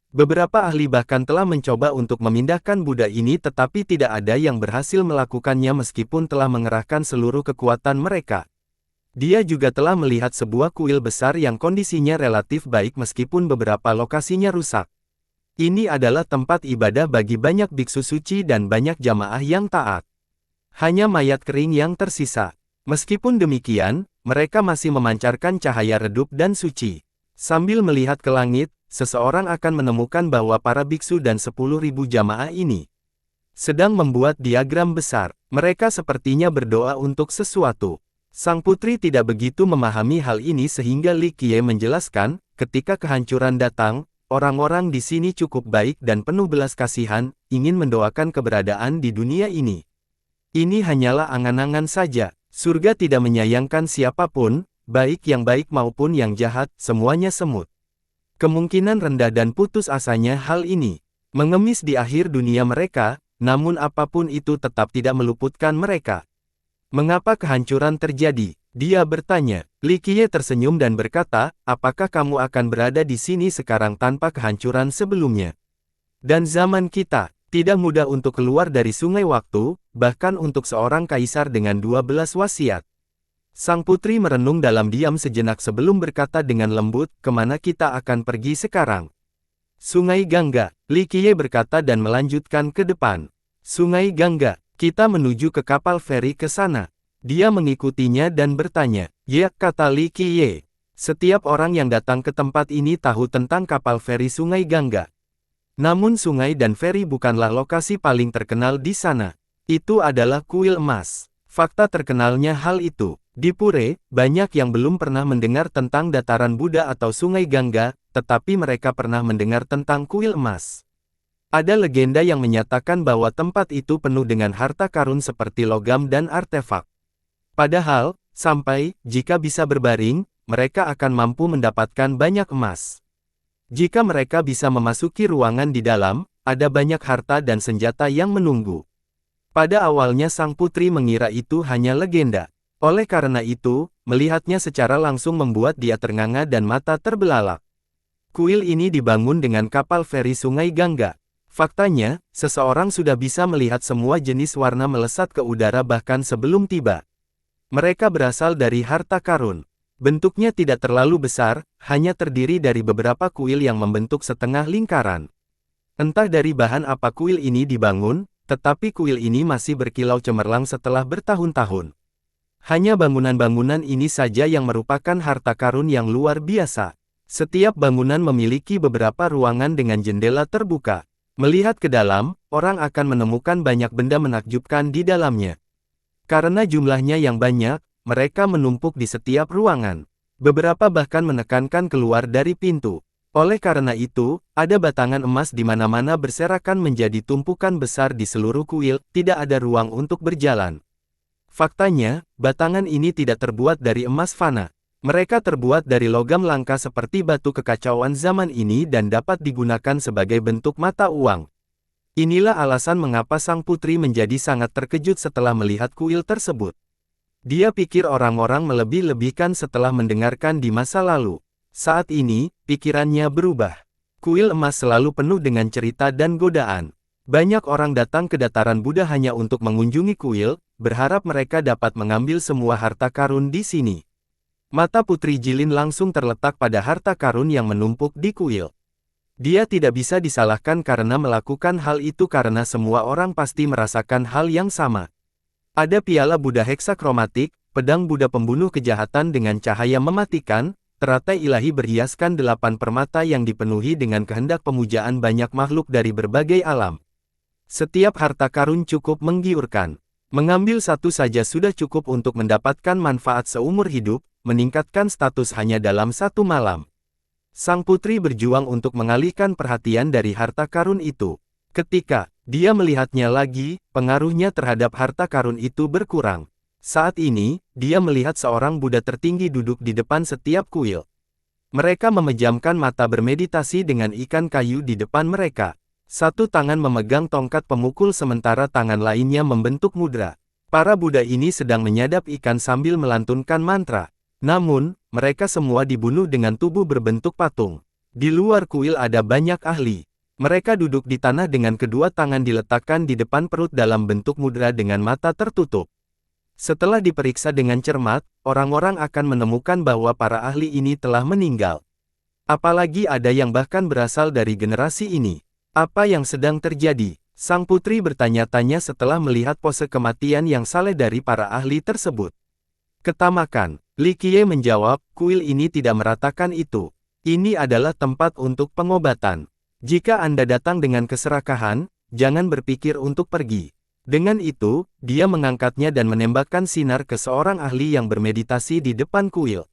Beberapa ahli bahkan telah mencoba untuk memindahkan Buddha ini tetapi tidak ada yang berhasil melakukannya meskipun telah mengerahkan seluruh kekuatan mereka. Dia juga telah melihat sebuah kuil besar yang kondisinya relatif baik meskipun beberapa lokasinya rusak. Ini adalah tempat ibadah bagi banyak biksu suci dan banyak jamaah yang taat. Hanya mayat kering yang tersisa. Meskipun demikian, mereka masih memancarkan cahaya redup dan suci. Sambil melihat ke langit, seseorang akan menemukan bahwa para biksu dan 10.000 jamaah ini sedang membuat diagram besar. Mereka sepertinya berdoa untuk sesuatu. Sang putri tidak begitu memahami hal ini sehingga Li Qiye menjelaskan, ketika kehancuran datang, orang-orang di sini cukup baik dan penuh belas kasihan, ingin mendoakan keberadaan di dunia ini. Ini hanyalah angan-angan saja. Surga tidak menyayangkan siapapun, baik yang baik maupun yang jahat, semuanya semut. Kemungkinan rendah dan putus asanya hal ini mengemis di akhir dunia mereka, namun apapun itu tetap tidak meluputkan mereka. Mengapa kehancuran terjadi? Dia bertanya. Li Qiye tersenyum dan berkata, apakah kamu akan berada di sini sekarang tanpa kehancuran sebelumnya? Dan zaman kita, tidak mudah untuk keluar dari sungai waktu, bahkan untuk seorang kaisar dengan 12 wasiat. Sang putri merenung dalam diam sejenak sebelum berkata dengan lembut, kemana kita akan pergi sekarang? Sungai Gangga, Li Qiye berkata dan melanjutkan ke depan. Sungai Gangga, kita menuju ke kapal feri ke sana. Dia mengikutinya dan bertanya, ya, kata Li Qiye. Setiap orang yang datang ke tempat ini tahu tentang kapal feri Sungai Gangga. Namun sungai dan feri bukanlah lokasi paling terkenal di sana. Itu adalah kuil emas. Fakta terkenalnya hal itu. Di Pure, banyak yang belum pernah mendengar tentang dataran Buddha atau Sungai Gangga, tetapi mereka pernah mendengar tentang kuil emas. Ada legenda yang menyatakan bahwa tempat itu penuh dengan harta karun seperti logam dan artefak. Padahal, sampai, jika bisa berbaring, mereka akan mampu mendapatkan banyak emas. Jika mereka bisa memasuki ruangan di dalam, ada banyak harta dan senjata yang menunggu. Pada awalnya sang putri mengira itu hanya legenda. Oleh karena itu, melihatnya secara langsung membuat dia ternganga dan mata terbelalak. Kuil ini dibangun dengan kapal feri Sungai Gangga. Faktanya, seseorang sudah bisa melihat semua jenis warna melesat ke udara bahkan sebelum tiba. Mereka berasal dari harta karun. Bentuknya tidak terlalu besar, hanya terdiri dari beberapa kuil yang membentuk setengah lingkaran. Entah dari bahan apa kuil ini dibangun, tetapi kuil ini masih berkilau cemerlang setelah bertahun-tahun. Hanya bangunan-bangunan ini saja yang merupakan harta karun yang luar biasa. Setiap bangunan memiliki beberapa ruangan dengan jendela terbuka. Melihat ke dalam, orang akan menemukan banyak benda menakjubkan di dalamnya. Karena jumlahnya yang banyak, mereka menumpuk di setiap ruangan. Beberapa bahkan menekankan keluar dari pintu. Oleh karena itu, ada batangan emas di mana-mana berserakan menjadi tumpukan besar di seluruh kuil, tidak ada ruang untuk berjalan. Faktanya, batangan ini tidak terbuat dari emas fana. Mereka terbuat dari logam langka seperti batu kekacauan zaman ini dan dapat digunakan sebagai bentuk mata uang. Inilah alasan mengapa sang putri menjadi sangat terkejut setelah melihat kuil tersebut. Dia pikir orang-orang melebih-lebihkan setelah mendengarkan di masa lalu. Saat ini, pikirannya berubah. Kuil emas selalu penuh dengan cerita dan godaan. Banyak orang datang ke dataran Buddha hanya untuk mengunjungi kuil, berharap mereka dapat mengambil semua harta karun di sini. Mata Putri Jilin langsung terletak pada harta karun yang menumpuk di kuil. Dia tidak bisa disalahkan karena melakukan hal itu karena semua orang pasti merasakan hal yang sama. Ada piala Buddha heksakromatik, pedang Buddha pembunuh kejahatan dengan cahaya mematikan, teratai ilahi berhiaskan 8 permata yang dipenuhi dengan kehendak pemujaan banyak makhluk dari berbagai alam. Setiap harta karun cukup menggiurkan. Mengambil satu saja sudah cukup untuk mendapatkan manfaat seumur hidup, meningkatkan status hanya dalam satu malam. Sang putri berjuang untuk mengalihkan perhatian dari harta karun itu. Ketika dia melihatnya lagi, pengaruhnya terhadap harta karun itu berkurang. Saat ini, dia melihat seorang Buddha tertinggi duduk di depan setiap kuil. Mereka memejamkan mata bermeditasi dengan ikan kayu di depan mereka. Satu tangan memegang tongkat pemukul sementara tangan lainnya membentuk mudra. Para Buddha ini sedang menyadap ikan sambil melantunkan mantra. Namun, mereka semua dibunuh dengan tubuh berbentuk patung. Di luar kuil ada banyak ahli. Mereka duduk di tanah dengan kedua tangan diletakkan di depan perut dalam bentuk mudra dengan mata tertutup. Setelah diperiksa dengan cermat, orang-orang akan menemukan bahwa para ahli ini telah meninggal. Apalagi ada yang bahkan berasal dari generasi ini. Apa yang sedang terjadi? Sang putri bertanya-tanya setelah melihat pose kematian yang saleh dari para ahli tersebut. Ketamakan. Li Qiye menjawab, kuil ini tidak meratakan itu. Ini adalah tempat untuk pengobatan. Jika Anda datang dengan keserakahan, jangan berpikir untuk pergi. Dengan itu, dia mengangkatnya dan menembakkan sinar ke seorang ahli yang bermeditasi di depan kuil.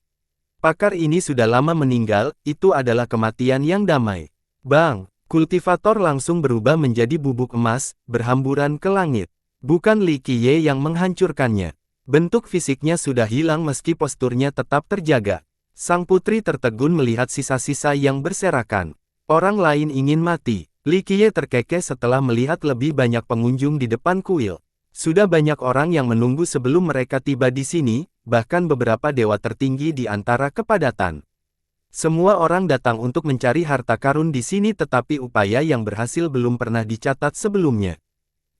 Pakar ini sudah lama meninggal, itu adalah kematian yang damai. Bang! Kultivator langsung berubah menjadi bubuk emas, berhamburan ke langit. Bukan Li Qiye yang menghancurkannya. Bentuk fisiknya sudah hilang meski posturnya tetap terjaga. Sang putri tertegun melihat sisa-sisa yang berserakan. Orang lain ingin mati. Li Qiye terkekeh setelah melihat lebih banyak pengunjung di depan kuil. Sudah banyak orang yang menunggu sebelum mereka tiba di sini, bahkan beberapa dewa tertinggi di antara kepadatan. Semua orang datang untuk mencari harta karun di sini tetapi upaya yang berhasil belum pernah dicatat sebelumnya.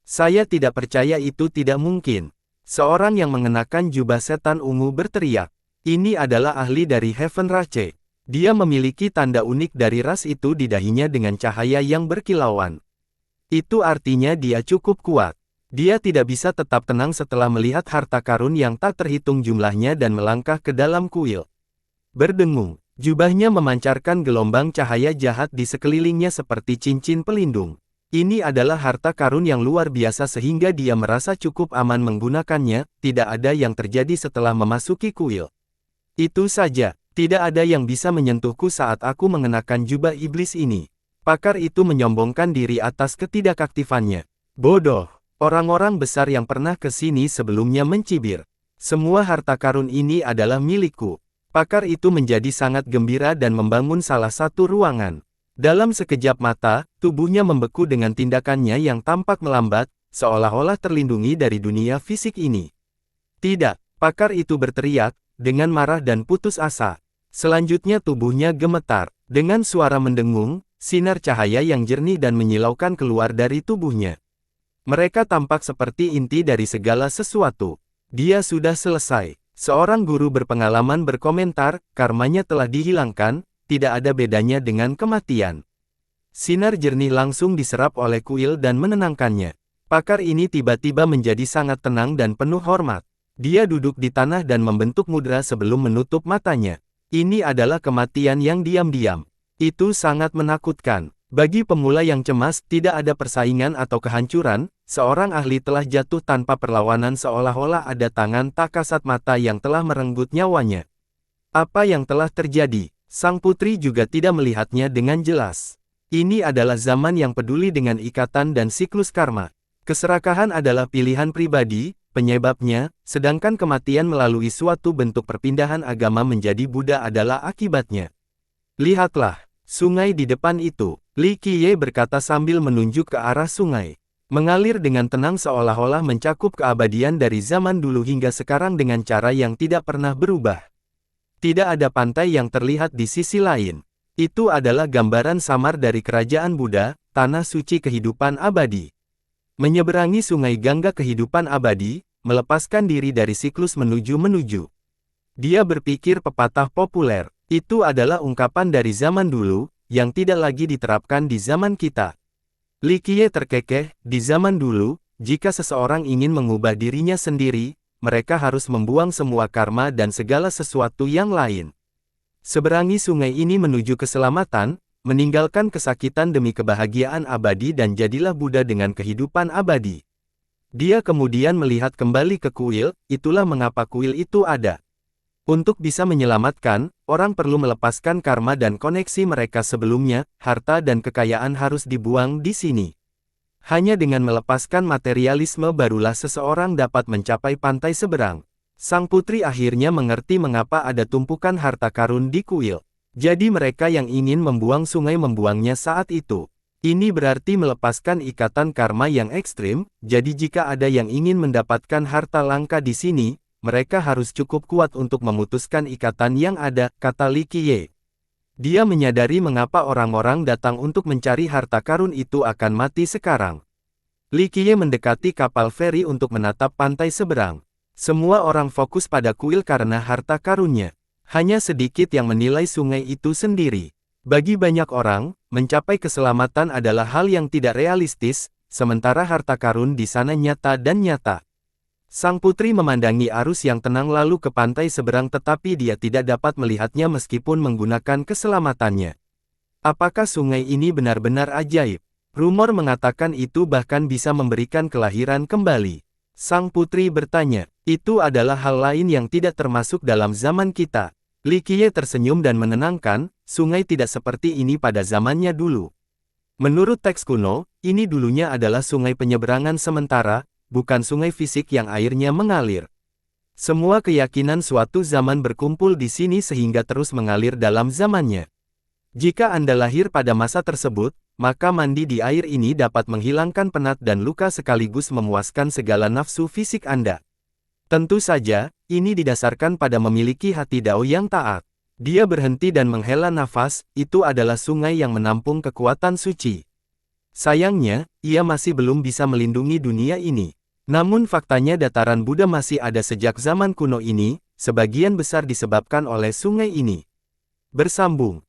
Saya tidak percaya itu tidak mungkin. Seorang yang mengenakan jubah setan ungu berteriak. Ini adalah ahli dari Heaven Rache. Dia memiliki tanda unik dari ras itu di dahinya dengan cahaya yang berkilauan. Itu artinya dia cukup kuat. Dia tidak bisa tetap tenang setelah melihat harta karun yang tak terhitung jumlahnya dan melangkah ke dalam kuil. Berdengung, jubahnya memancarkan gelombang cahaya jahat di sekelilingnya seperti cincin pelindung. Ini adalah harta karun yang luar biasa sehingga dia merasa cukup aman menggunakannya, tidak ada yang terjadi setelah memasuki kuil. Itu saja, tidak ada yang bisa menyentuhku saat aku mengenakan jubah iblis ini. Pakar itu menyombongkan diri atas ketidakaktifannya. Bodoh, orang-orang besar yang pernah ke sini sebelumnya mencibir. Semua harta karun ini adalah milikku. Pakar itu menjadi sangat gembira dan membangun salah satu ruangan. Dalam sekejap mata, tubuhnya membeku dengan tindakannya yang tampak melambat, seolah-olah terlindungi dari dunia fisik ini. Tidak, pakar itu berteriak, dengan marah dan putus asa. Selanjutnya tubuhnya gemetar. Dengan suara mendengung, sinar cahaya yang jernih dan menyilaukan keluar dari tubuhnya. Mereka tampak seperti inti dari segala sesuatu. Dia sudah selesai. Seorang guru berpengalaman berkomentar, karmanya telah dihilangkan, tidak ada bedanya dengan kematian. Sinar jernih langsung diserap oleh kuil dan menenangkannya. Pakar ini tiba-tiba menjadi sangat tenang dan penuh hormat. Dia duduk di tanah dan membentuk mudra sebelum menutup matanya. Ini adalah kematian yang diam-diam. Itu sangat menakutkan. Bagi pemula yang cemas, tidak ada persaingan atau kehancuran, seorang ahli telah jatuh tanpa perlawanan seolah-olah ada tangan tak kasat mata yang telah merenggut nyawanya. Apa yang telah terjadi? Sang putri juga tidak melihatnya dengan jelas. Ini adalah zaman yang peduli dengan ikatan dan siklus karma. Keserakahan adalah pilihan pribadi, penyebabnya, sedangkan kematian melalui suatu bentuk perpindahan agama menjadi Buddha adalah akibatnya. Lihatlah, sungai di depan itu. Li Qiye berkata sambil menunjuk ke arah sungai. Mengalir dengan tenang seolah-olah mencakup keabadian dari zaman dulu hingga sekarang dengan cara yang tidak pernah berubah. Tidak ada pantai yang terlihat di sisi lain. Itu adalah gambaran samar dari kerajaan Buddha, tanah suci kehidupan abadi. Menyeberangi sungai Gangga kehidupan abadi, melepaskan diri dari siklus menuju. Dia berpikir pepatah populer, itu adalah ungkapan dari zaman dulu, yang tidak lagi diterapkan di zaman kita. Li Qiye terkekeh, di zaman dulu, jika seseorang ingin mengubah dirinya sendiri, mereka harus membuang semua karma dan segala sesuatu yang lain. Seberangi sungai ini menuju keselamatan, meninggalkan kesakitan demi kebahagiaan abadi dan jadilah Buddha dengan kehidupan abadi. Dia kemudian melihat kembali ke kuil, itulah mengapa kuil itu ada. Untuk bisa menyelamatkan, orang perlu melepaskan karma dan koneksi mereka sebelumnya, harta dan kekayaan harus dibuang di sini. Hanya dengan melepaskan materialisme barulah seseorang dapat mencapai pantai seberang. Sang putri akhirnya mengerti mengapa ada tumpukan harta karun di kuil. Jadi mereka yang ingin membuang sungai membuangnya saat itu. Ini berarti melepaskan ikatan karma yang ekstrim, jadi jika ada yang ingin mendapatkan harta langka di sini, mereka harus cukup kuat untuk memutuskan ikatan yang ada, kata Li Qiye. Dia menyadari mengapa orang-orang datang untuk mencari harta karun itu akan mati sekarang. Li Qiye mendekati kapal feri untuk menatap pantai seberang. Semua orang fokus pada kuil karena harta karunnya. Hanya sedikit yang menilai sungai itu sendiri. Bagi banyak orang, mencapai keselamatan adalah hal yang tidak realistis, sementara harta karun di sana nyata dan nyata. Sang putri memandangi arus yang tenang lalu ke pantai seberang tetapi dia tidak dapat melihatnya meskipun menggunakan keselamatannya. Apakah sungai ini benar-benar ajaib? Rumor mengatakan itu bahkan bisa memberikan kelahiran kembali. Sang putri bertanya, itu adalah hal lain yang tidak termasuk dalam zaman kita. Li Qiye tersenyum dan menenangkan, sungai tidak seperti ini pada zamannya dulu. Menurut teks kuno, ini dulunya adalah sungai penyeberangan sementara, bukan sungai fisik yang airnya mengalir. Semua keyakinan suatu zaman berkumpul di sini sehingga terus mengalir dalam zamannya. Jika Anda lahir pada masa tersebut, maka mandi di air ini dapat menghilangkan penat dan luka sekaligus memuaskan segala nafsu fisik Anda. Tentu saja, ini didasarkan pada memiliki hati Dao yang taat. Dia berhenti dan menghela nafas, itu adalah sungai yang menampung kekuatan suci. Sayangnya, ia masih belum bisa melindungi dunia ini. Namun faktanya dataran Buddha masih ada sejak zaman kuno ini, sebagian besar disebabkan oleh sungai ini. Bersambung.